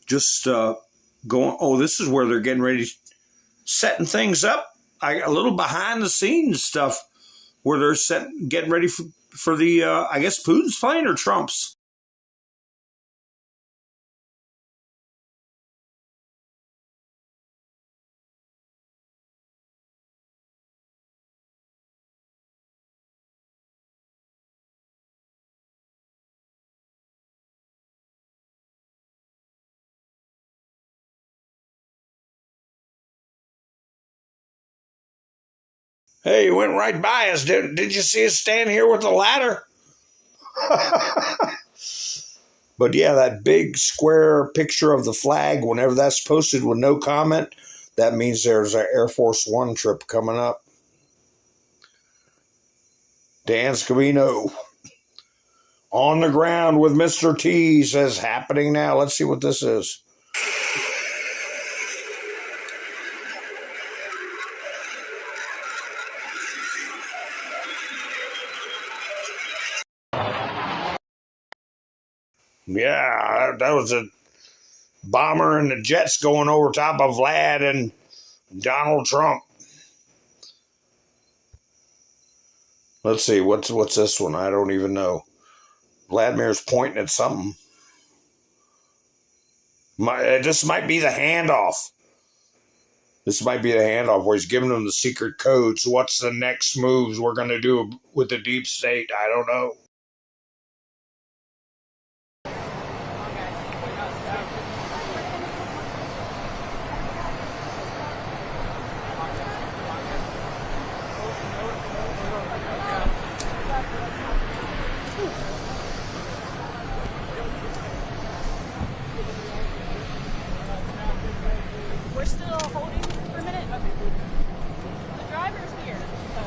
Just going, oh, this is where they're getting ready, setting things up. A little behind the scenes stuff where they're getting ready for the, I guess, Putin's playing or Trump's. Hey, you went right by us. Did you see us stand here with the ladder? But yeah, that big square picture of the flag, whenever that's posted with no comment, that means there's an Air Force One trip coming up. Dan Scavino on the ground with Mr. T says happening now. Let's see what this is. Yeah, that was a bomber and the jets going over top of Vlad and Donald Trump. Let's see, what's this one? I don't even know. Vladimir's pointing at something. This might be the handoff. This might be the handoff where he's giving them the secret codes. What's the next moves we're going to do with the deep state? I don't know. We're still holding for a minute? Okay. The driver's here, so.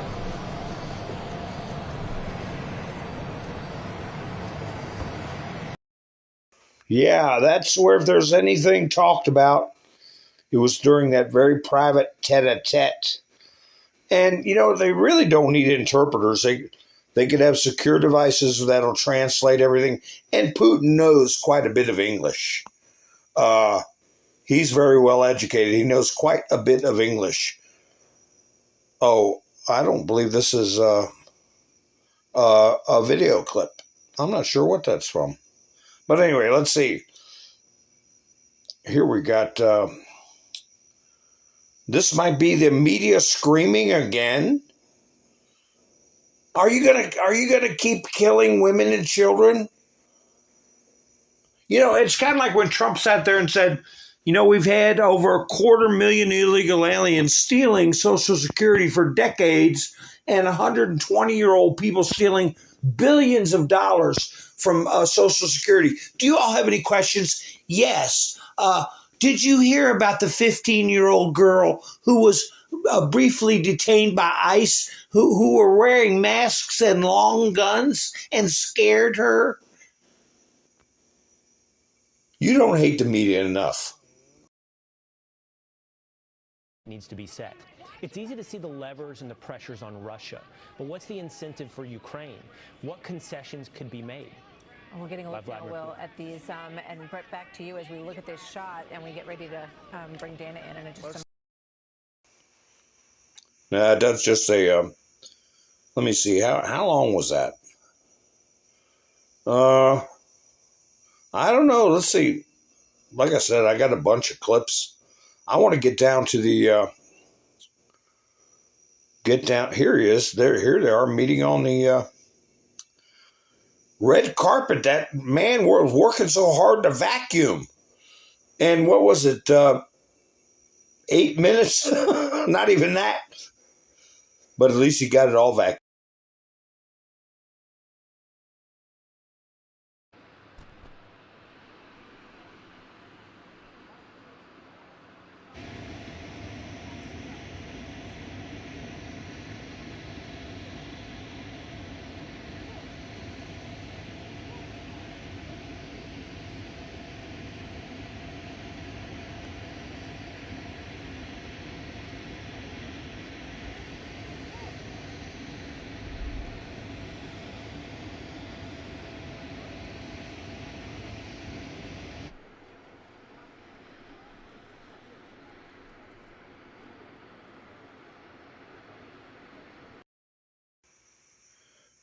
Yeah, that's where if there's anything talked about, it was during that very private tete-a-tete. And, you know, they really don't need interpreters. They could have secure devices that'll translate everything. And Putin knows quite a bit of English. He's very well educated. He knows quite a bit of English. Oh, I don't believe this is a video clip. I'm not sure what that's from. But anyway, let's see. Here we got, this might be the media screaming again. Are you gonna keep killing women and children? You know, it's kind of like when Trump sat there and said, you know, we've had over 250,000 illegal aliens stealing Social Security for decades and 120-year-old people stealing billions of dollars from Social Security. Do you all have any questions? Yes. Did you hear about the 15-year-old girl who was briefly detained by ICE who were wearing masks and long guns and scared her? You don't hate the media enough. Needs to be set. It's easy to see the levers and the pressures on Russia, but what's the incentive for Ukraine? What concessions could be made? We're getting a look now, Will, at these, and Brett, back to you as we look at this shot and we get ready to bring Dana in just a moment. That's just a, let me see, how long was that? I don't know, let's see. Like I said, I got a bunch of clips. I want to get down to the, here he is, here they are meeting on the red carpet. That man was working so hard to vacuum. And what was it, 8 minutes? Not even that. But at least he got it all vacuumed.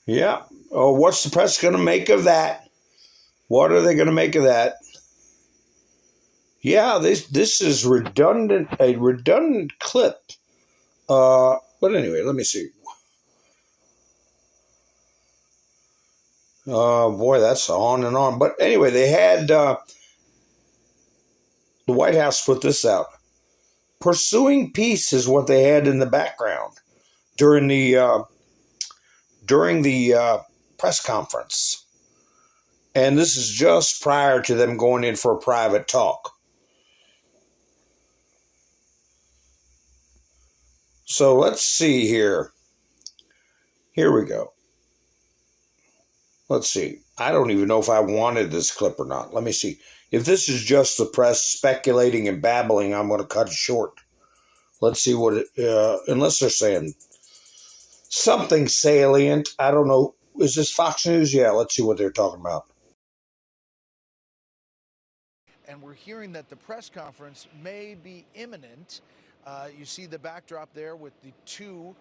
Yeah. Oh, what's the press going to make of that? What are they going to make of that? Yeah, this is redundant. A redundant clip. But anyway, let me see. Boy, that's on and on. But anyway, they had the White House put this out. Pursuing peace is what they had in the background during the press conference. And this is just prior to them going in for a private talk. So let's see here. Here we go. Let's see. I don't even know if I wanted this clip or not. Let me see. If this is just the press speculating and babbling, I'm going to cut it short. Let's see what it, unless they're saying something salient. I don't know. Is this Fox News? Yeah, let's see what they're talking about. And we're hearing that the press conference may be imminent. You see the backdrop there with the two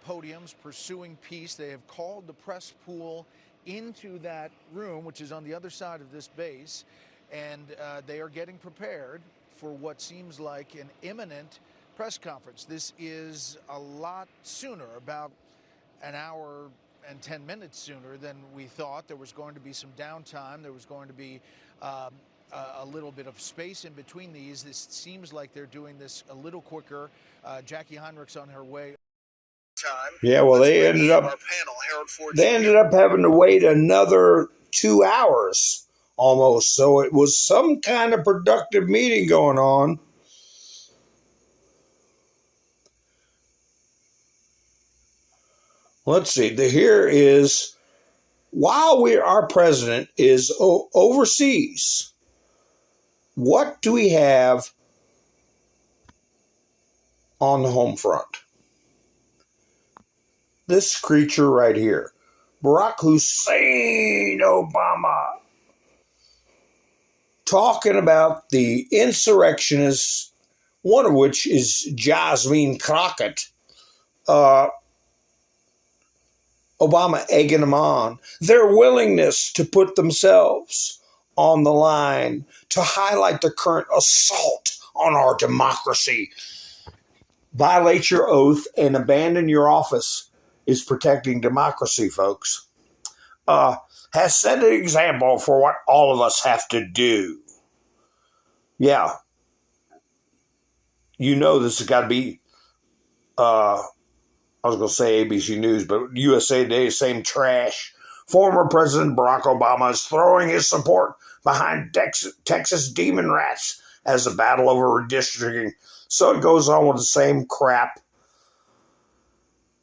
podiums pursuing peace. They have called the press pool into that room, which is on the other side of this base, and they are getting prepared for what seems like an imminent press conference. This is a lot sooner, about an hour and 10 minutes sooner than we thought. There was going to be some downtime. There was going to be a little bit of space in between these. This seems like they're doing this a little quicker. Jackie Heinrich's on her way. Yeah, well, they ended up having to wait another 2 hours almost. So it was some kind of productive meeting going on. Let's see. Here is, while our president is overseas, what do we have on the home front? This creature right here, Barack Hussein Obama, talking about the insurrectionists, one of which is Jasmine Crockett, Obama egging them on, their willingness to put themselves on the line to highlight the current assault on our democracy. Violate your oath and abandon your office is protecting democracy, folks. Has set an example for what all of us have to do. Yeah. You know this has got to be, I was going to say ABC News, but USA Today, same trash. Former President Barack Obama is throwing his support behind Texas demon rats as a battle over redistricting. So it goes on with the same crap.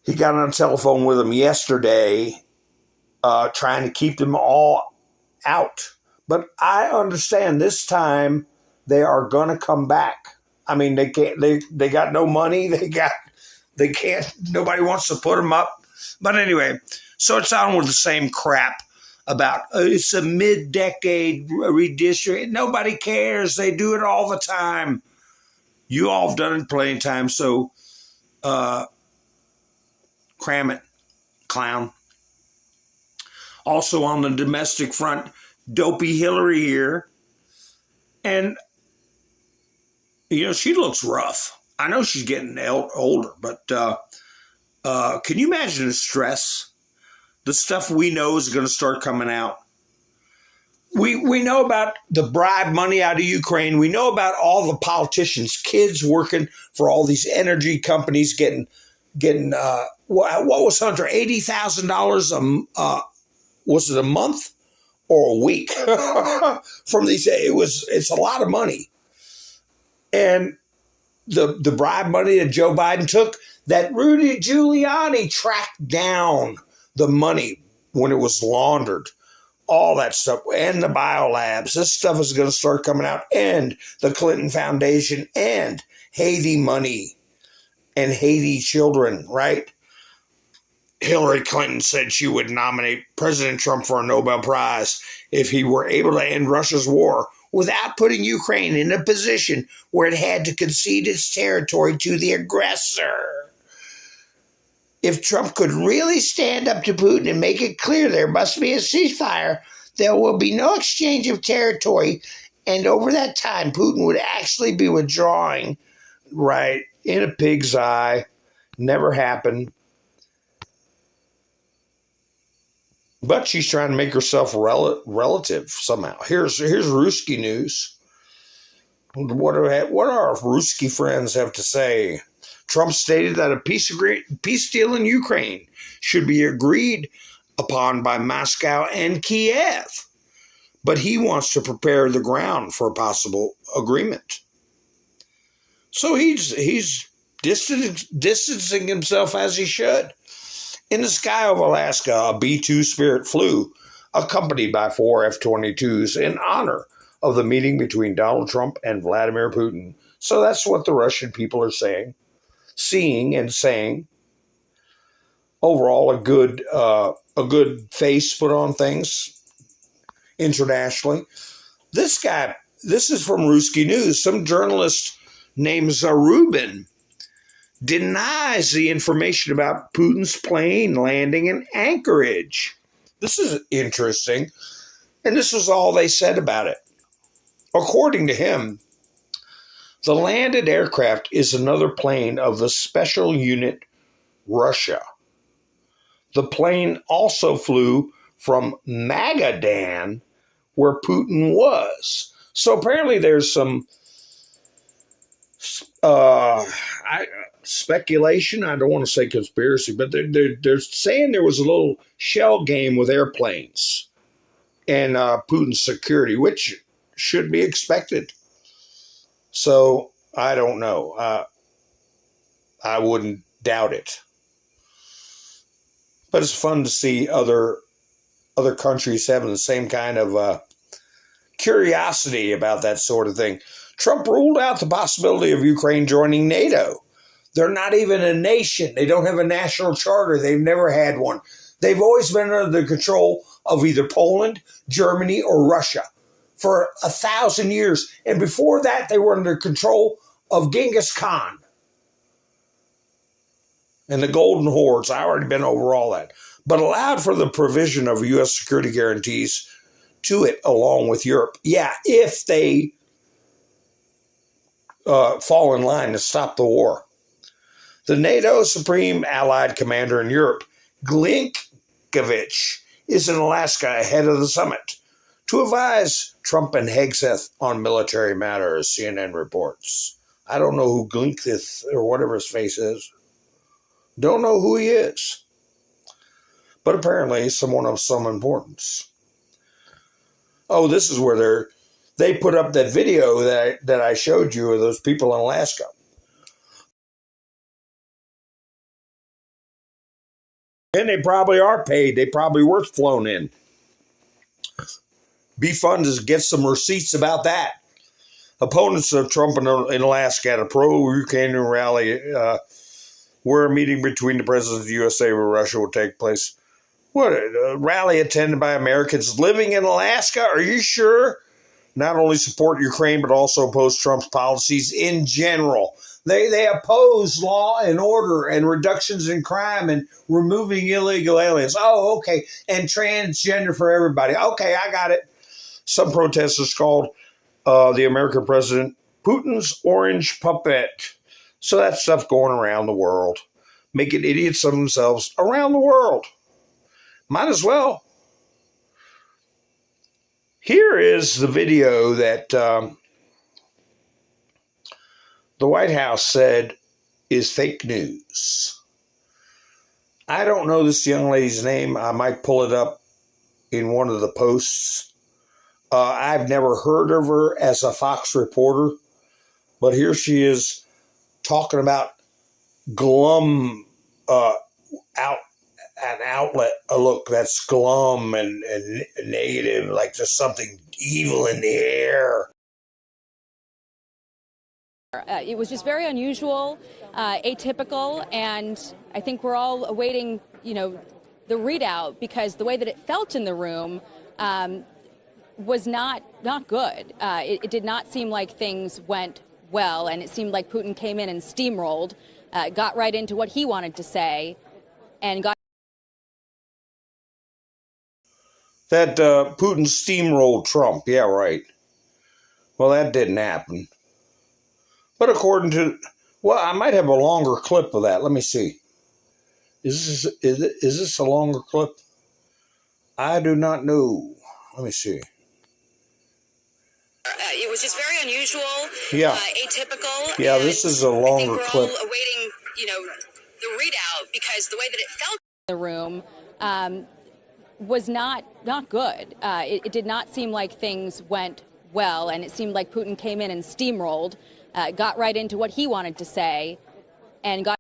He got on a telephone with them yesterday, trying to keep them all out. But I understand this time they are going to come back. I mean, they can't. They got no money. They can't. Nobody wants to put them up. But anyway, so it's on with the same crap about it's a mid-decade redistricting. Nobody cares. They do it all the time. You all have done it plenty of times. So, cram it, clown. Also on the domestic front, dopey Hillary here. And, you know, she looks rough. I know she's getting older, but can you imagine the stress? The stuff we know is going to start coming out. We know about the bribe money out of Ukraine. We know about all the politicians' kids working for all these energy companies getting what was Hunter, $80,000 was it a month or a week from these? It's a lot of money, and the bribe money that Joe Biden took, that Rudy Giuliani tracked down the money when it was laundered. All that stuff, and the biolabs. This stuff is going to start coming out, and the Clinton Foundation, and Haiti money, and Haiti children, right? Hillary Clinton said she would nominate President Trump for a Nobel Prize if he were able to end Russia's war without putting Ukraine in a position where it had to concede its territory to the aggressor. if Trump could really stand up to Putin and make it clear there must be a ceasefire, there will be no exchange of territory, and over that time, Putin would actually be withdrawing, right, in a pig's eye. Never happened. But she's trying to make herself relative somehow. Here's Ruski news. What do our Ruski friends have to say? Trump stated that a peace deal in Ukraine should be agreed upon by Moscow and Kiev, but he wants to prepare the ground for a possible agreement. So he's distancing himself as he should. In the sky of Alaska, a B-2 Spirit flew, accompanied by 4 F-22s, in honor of the meeting between Donald Trump and Vladimir Putin. So that's what the Russian people are seeing and saying. Overall, a good face put on things internationally. This is from Ruski News. Some journalist named Zarubin denies the information about Putin's plane landing in Anchorage. This is interesting, and this was all they said about it. According to him, the landed aircraft is another plane of the Special Unit Russia. The plane also flew from Magadan, where Putin was. So apparently there's some speculation. I don't want to say conspiracy, but they're saying there was a little shell game with airplanes and Putin's security, which should be expected. So I don't know. I wouldn't doubt it. But it's fun to see other countries having the same kind of curiosity about that sort of thing. Trump ruled out the possibility of Ukraine joining NATO. They're not even a nation. They don't have a national charter. They've never had one. They've always been under the control of either Poland, Germany, or Russia for 1,000 years. And before that, they were under control of Genghis Khan and the Golden Hordes. I already been over all that. But allowed for the provision of U.S. security guarantees to it along with Europe. Yeah, if they fall in line to stop the war. The NATO Supreme Allied Commander in Europe, Glinkovich, is in Alaska ahead of the summit to advise Trump and Hegseth on military matters, CNN reports. I don't know who Glinkovich or whatever his face is. Don't know who he is. But apparently someone of some importance. Oh, this is where they put up that video that I showed you of those people in Alaska. And they probably are paid. They probably were flown in. Be fun to get some receipts about that. Opponents of Trump in Alaska at a pro-Ukrainian rally where a meeting between the presidents of the USA and Russia will take place. What, a rally attended by Americans living in Alaska? Are you sure? Not only support Ukraine, but also oppose Trump's policies in general. They oppose law and order and reductions in crime and removing illegal aliens. Oh, okay. And transgender for everybody. Okay, I got it. Some protesters called the American president Putin's orange puppet. So that stuff going around the world. Making idiots of themselves around the world. Might as well. Here is the video that the White House said is fake news. I don't know this young lady's name. I might pull it up in one of the posts. I've never heard of her as a Fox reporter, but here she is talking about glum an outlet, a look that's glum and negative, like there's something evil in the air. It was just very unusual, atypical, and I think we're all awaiting, the readout, because the way that it felt in the room was not good. It did not seem like things went well, and it seemed like Putin came in and steamrolled, got right into what he wanted to say, and got that Putin steamrolled Trump. Yeah, right. Well, that didn't happen. But according to, well, I might have a longer clip of that. Let me see. Is this a longer clip? I do not know. Let me see. It was just very unusual, Yeah. atypical. Yeah, this is a longer we're clip. all awaiting, the readout because the way that it felt in the room was not good. It did not seem like things went well, and it seemed like Putin came in and steamrolled, got right into what he wanted to say, and got.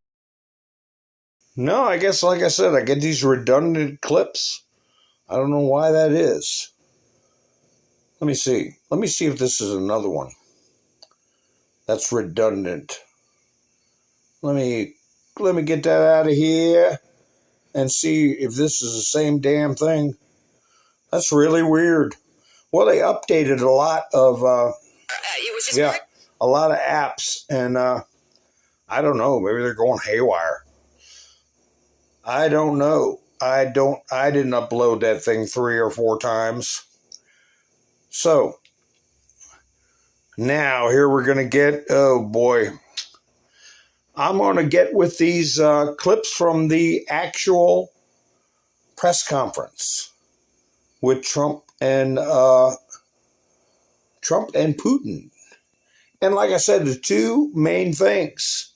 No, I guess, like I said, I get these redundant clips. I don't know why that is. Let me see. Let me see if this is another one that's redundant. Let me get that out of here and see if this is the same damn thing. That's really weird. Well, they updated a lot of a lot of apps, and I don't know. Maybe they're going haywire. I don't know. I didn't upload that thing 3 or 4 times. So now here we're going to get, oh boy, I'm going to get with these clips from the actual press conference with Trump and Putin. And like I said, the two main things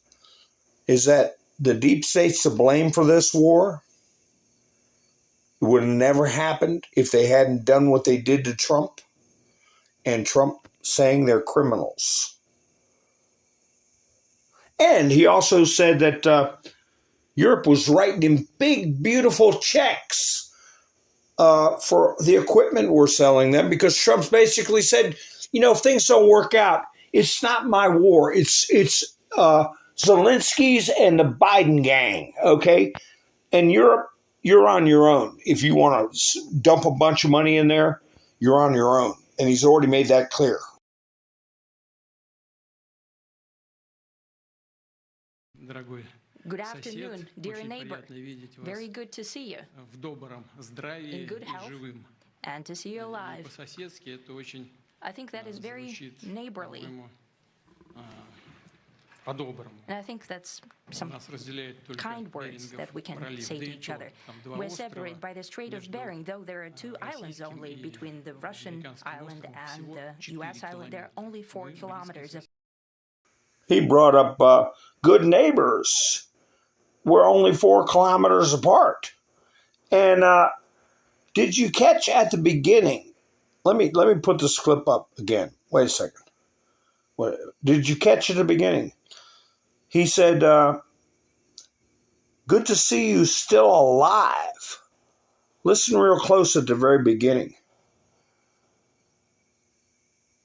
is that the deep state's to blame for this war. It would have never happened if they hadn't done what they did to Trump, and Trump saying they're criminals. And he also said that Europe was writing him big, beautiful checks for the equipment we're selling them, because Trump's basically said, if things don't work out, it's not my war. It's Zelensky's and the Biden gang, okay? And Europe, you're on your own. If you want to dump a bunch of money in there, you're on your own. And he's already made that clear. Good afternoon, dear neighbor. Very good to see you. In good health and to see you alive. I think that is very neighborly. And I think that's some kind words that we can say to each other. We're separated by the Strait of Bering, though there are 2 islands only between the Russian island and the U.S. island. There are only 4 kilometers of. He brought up good neighbors. We're only 4 kilometers apart. And did you catch at the beginning? Let me put this clip up again. Wait a second. Did you catch at the beginning? He said, good to see you still alive. Listen real close at the very beginning.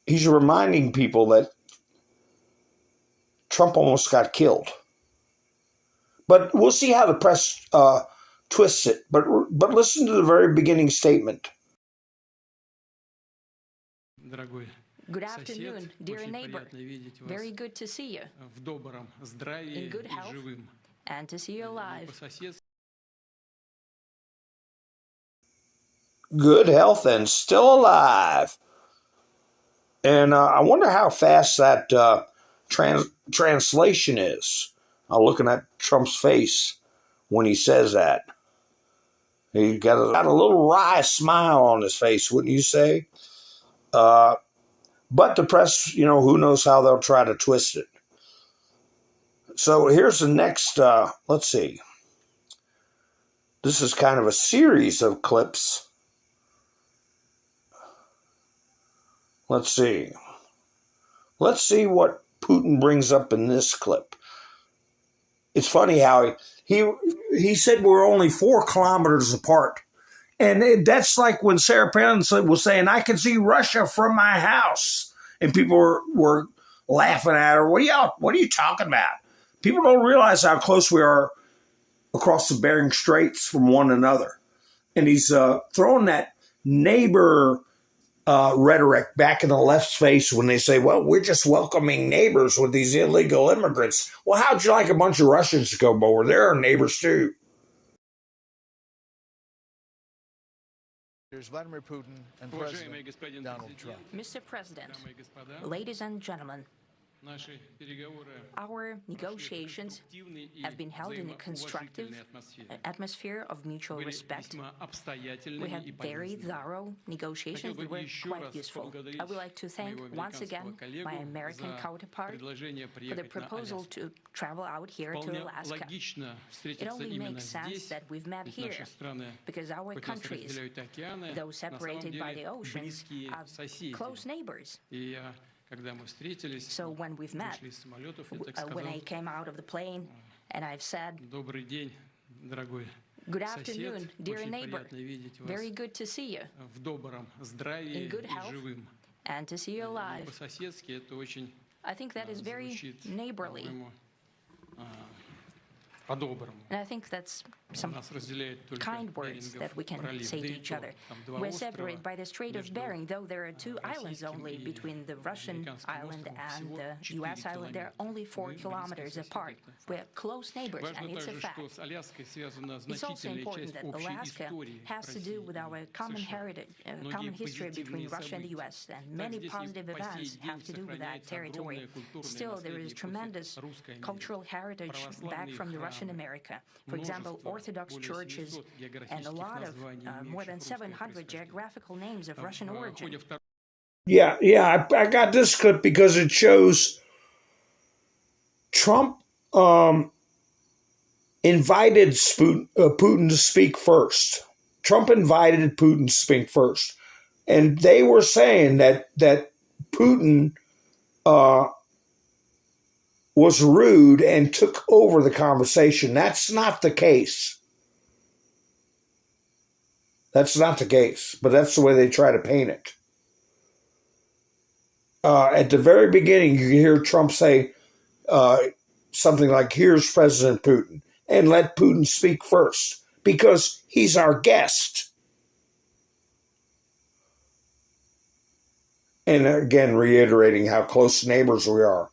He's reminding people that Trump almost got killed. But we'll see how the press twists it. But listen to the very beginning statement. Good afternoon, dear neighbor. Very good to see you. In good health and to see you alive. Good health and still alive. And I wonder how fast that translation is. I'm looking at Trump's face when he says that. He got a little wry smile on his face, wouldn't you say? But the press, who knows how they'll try to twist it. So here's the next, let's see. This is kind of a series of clips. Let's see. Let's see what Putin brings up in this clip. It's funny how he said we're only 4 kilometers apart. And that's like when Sarah Palin was saying, I can see Russia from my house. And people were laughing at her. What are you talking about? People don't realize how close we are across the Bering Straits from one another. And he's throwing that neighbor rhetoric back in the left's face when they say, well, we're just welcoming neighbors with these illegal immigrants. Well, how'd you like a bunch of Russians to come over? They're our neighbors too. Here's Vladimir Putin and President Donald Trump. Mr. President, ladies and gentlemen, our negotiations have been held in a constructive atmosphere of mutual respect. We had very thorough negotiations that were quite useful. I would like to thank once again my American counterpart for the proposal to travel out here to Alaska. It only makes sense that we've met here because our countries, though separated by the oceans, are close neighbors. So when we've met, when I came out of the plane and I've said, "Good afternoon, dear neighbor. Very good to see you. In good health and to see you alive." I think that is very neighborly. And I think that's some kind words that we can say to each other. We're separated by the Strait of Bering, though there are 2 islands only between the Russian island and the U.S. island. They're only 4 kilometers apart. We're close neighbors, and it's a fact. It's also important that Alaska has to do with our common heritage, common history between Russia and the U.S., and many positive events have to do with that territory. Still, there is tremendous cultural heritage back from the Russian America. For example, Orthodox churches and a lot of more than 700 geographical names of Russian origin. Yeah, I got this clip because it shows Trump invited Putin to speak first. Trump invited Putin to speak first. And they were saying that Putin was rude and took over the conversation. That's not the case. That's not the case, but that's the way they try to paint it. At the very beginning, you hear Trump say something like, "Here's President Putin," and let Putin speak first because he's our guest. And again, reiterating how close neighbors we are.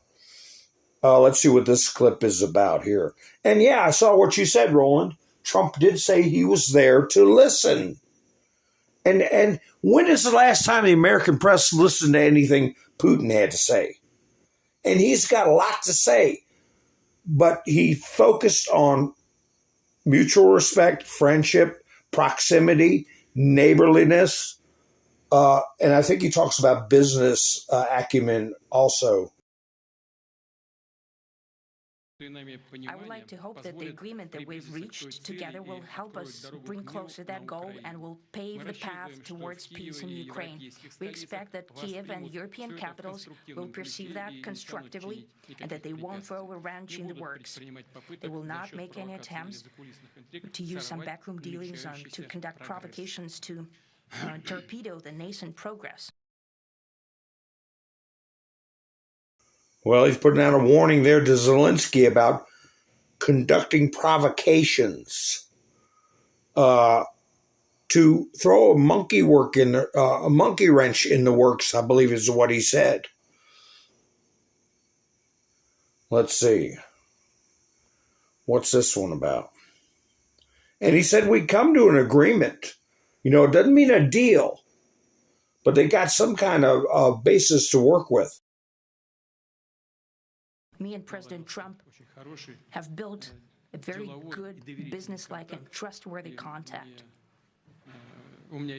Let's see what this clip is about here. And yeah, I saw what you said, Roland. Trump did say he was there to listen. And when is the last time the American press listened to anything Putin had to say? And he's got a lot to say, but he focused on mutual respect, friendship, proximity, neighborliness, and I think he talks about business acumen also. I would like to hope that the agreement that we've reached together will help us bring closer that goal and will pave the path towards peace in Ukraine. We expect that Kiev and European capitals will perceive that constructively and that they won't throw a wrench in the works. They will not make any attempts to use some backroom dealings to conduct provocations to torpedo the nascent progress. Well, he's putting out a warning there to Zelensky about conducting provocations to throw a monkey wrench in the works, I believe is what he said. Let's see. What's this one about? And he said we'd come to an agreement. You know, it doesn't mean a deal, but they got some kind of basis to work with. Me and President Trump have built a very good, business-like and trustworthy contact. And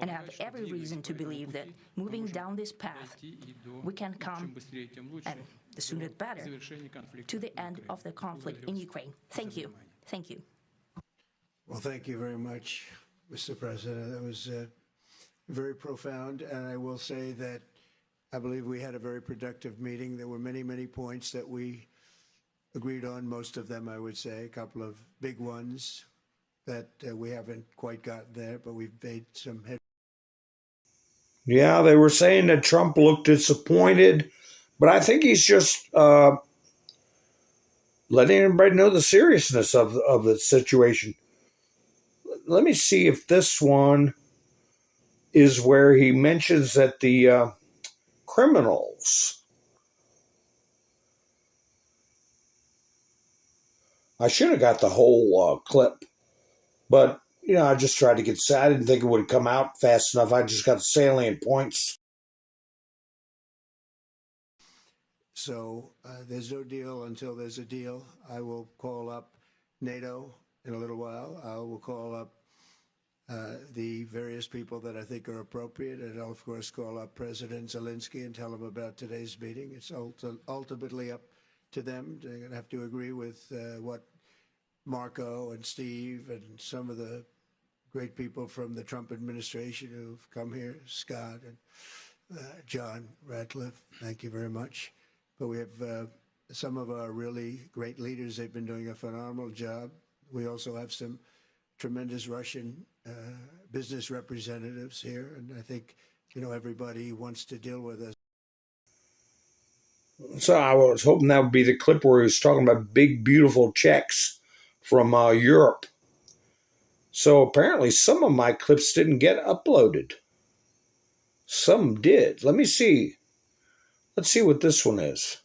I have every reason to believe that moving down this path, we can come, and the sooner the better, to the end of the conflict in Ukraine. Thank you. Thank you. Well, thank you very much, Mr. President. That was very profound, and I will say that I believe we had a very productive meeting. There were many, many points that we agreed on, most of them, I would say, a couple of big ones that we haven't quite gotten there, but we've made some head. Yeah, they were saying that Trump looked disappointed, but I think he's just letting everybody know the seriousness of the situation. Let me see if this one is where he mentions that the criminals. I should have got the whole clip, but I just tried to get I didn't think it would come out fast enough. I just got the salient points. So there's no deal until there's a deal. I will call up NATO in a little while. I will call up the various people that I think are appropriate, and I'll, of course, call up President Zelensky and tell him about today's meeting. It's ultimately up to them. They're going to have to agree with what Marco and Steve and some of the great people from the Trump administration who've come here, Scott and John Ratcliffe, thank you very much. But we have some of our really great leaders. They've been doing a phenomenal job. We also have some tremendous Russian business representatives here, and I think, everybody wants to deal with us. So I was hoping that would be the clip where he was talking about big, beautiful checks from Europe. So apparently some of my clips didn't get uploaded. Some did. Let me see. Let's see what this one is.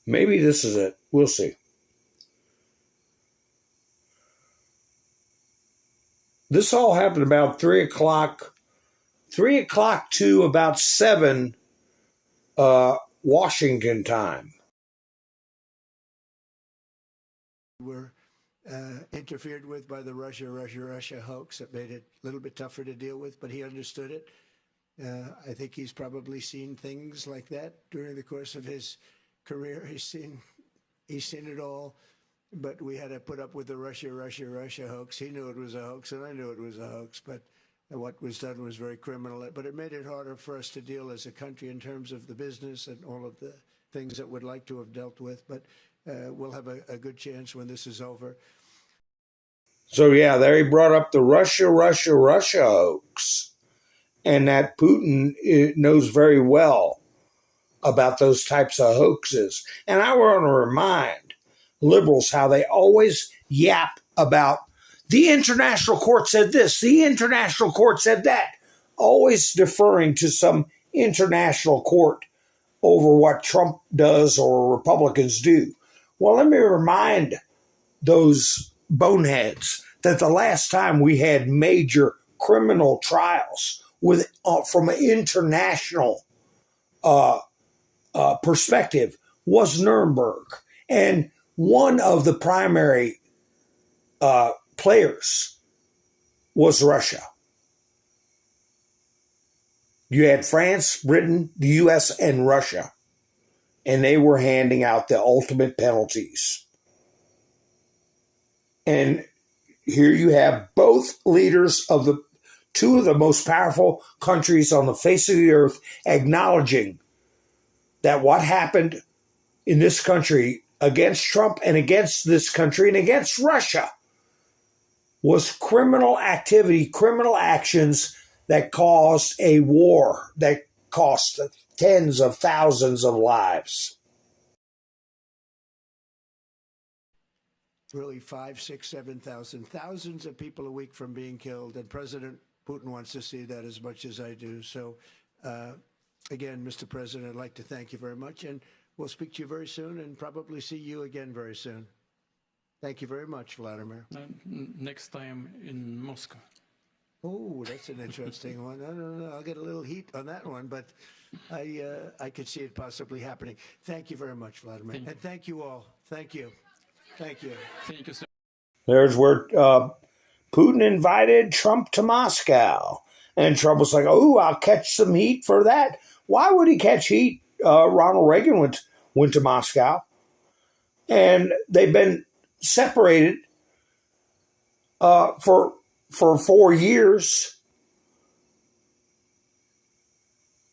Maybe this is it. We'll see. This all happened about 3 o'clock to about 7 Washington time. Were interfered with by the Russia hoax. That made it a little bit tougher to deal with, but he understood it. I think he's probably seen things like that during the course of his career. He's seen it all, but we had to put up with the Russia hoax. He knew it was a hoax, and I knew it was a hoax, but what was done was very criminal. But it made it harder for us to deal as a country in terms of the business and all of the things that we'd like to have dealt with. But we'll have a good chance when this is over. So yeah, there he brought up the Russia hoax, and that Putin knows very well about those types of hoaxes. And I want to remind liberals how they always yap about the international court said this, the international court said that, always deferring to some international court over what Trump does or Republicans do. Well, let me remind those boneheads that the last time we had major criminal trials with from an international perspective was Nuremberg. And one of the primary players was Russia. You had France, Britain, the U.S., and Russia. And they were handing out the ultimate penalties. And here you have both leaders of the two of the most powerful countries on the face of the earth acknowledging that what happened in this country against Trump and against this country and against Russia was criminal activity, criminal actions that caused a war that cost tens of thousands of lives. Really 5, 6, 7,000, thousands of people a week from being killed. And President Putin wants to see that as much as I do. So, again, Mr. President, I'd like to thank you very much. And we'll speak to you very soon and probably see you again very soon. Thank you very much, Vladimir. Next time in Moscow. Oh, that's an interesting one. I don't know. I'll get a little heat on that one, but I could see it possibly happening. Thank you very much, Vladimir. And thank you all. Thank you. Thank you. Thank you, sir. There's where Putin invited Trump to Moscow. And Trump was like, oh, I'll catch some heat for that. Why would he catch heat? Ronald Reagan went to Moscow. And they've been separated for 4 years.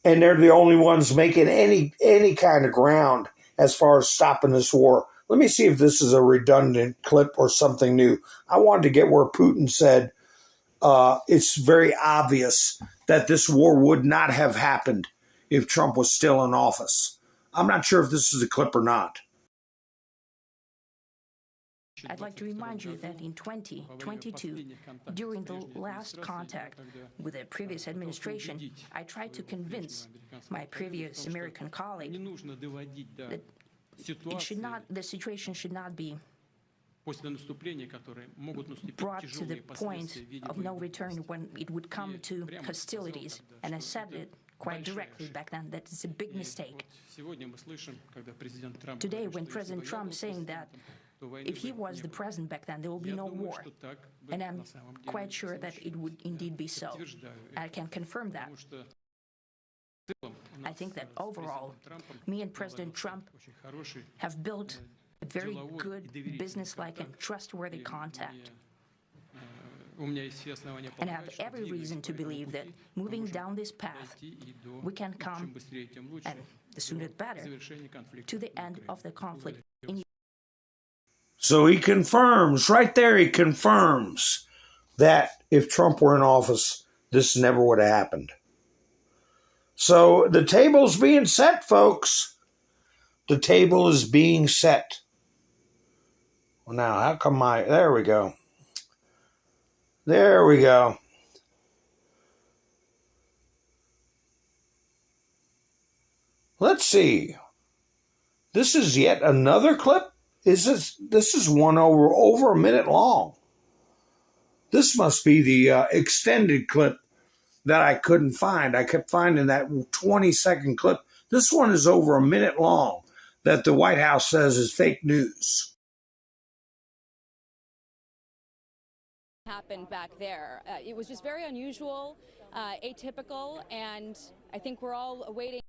And they're the only ones making any kind of ground as far as stopping this war. Let me see if this is a redundant clip or something new. I wanted to get where Putin said it's very obvious that this war would not have happened if Trump was still in office. I'm not sure if this is a clip or not. I'd like to remind you that in 2022, during the last contact with the previous administration, I tried to convince my previous American colleague that the situation should not be brought to the point of no return when it would come to hostilities. And I said it quite directly back then that it's a big mistake. Today, when President Trump is saying that if he was the president back then, there will be no war. And I'm quite sure that it would indeed be so. I can confirm that. I think that overall, me and President Trump have built a very good, business-like and trustworthy contact. And I have every reason to believe that moving down this path, we can come, and the sooner the better, to the end of the conflict. So he confirms, right there, he confirms that if Trump were in office, this never would have happened. So the table's being set, folks. The table is being set. Well, now, how come there we go. There we go. Let's see. This is yet another clip. This is one over a minute long. This must be the extended clip that I couldn't find. I kept finding that 20-second clip. This one is over a minute long that the White House says is fake news. Happened back there. It was just very unusual, atypical, and I think we're all awaiting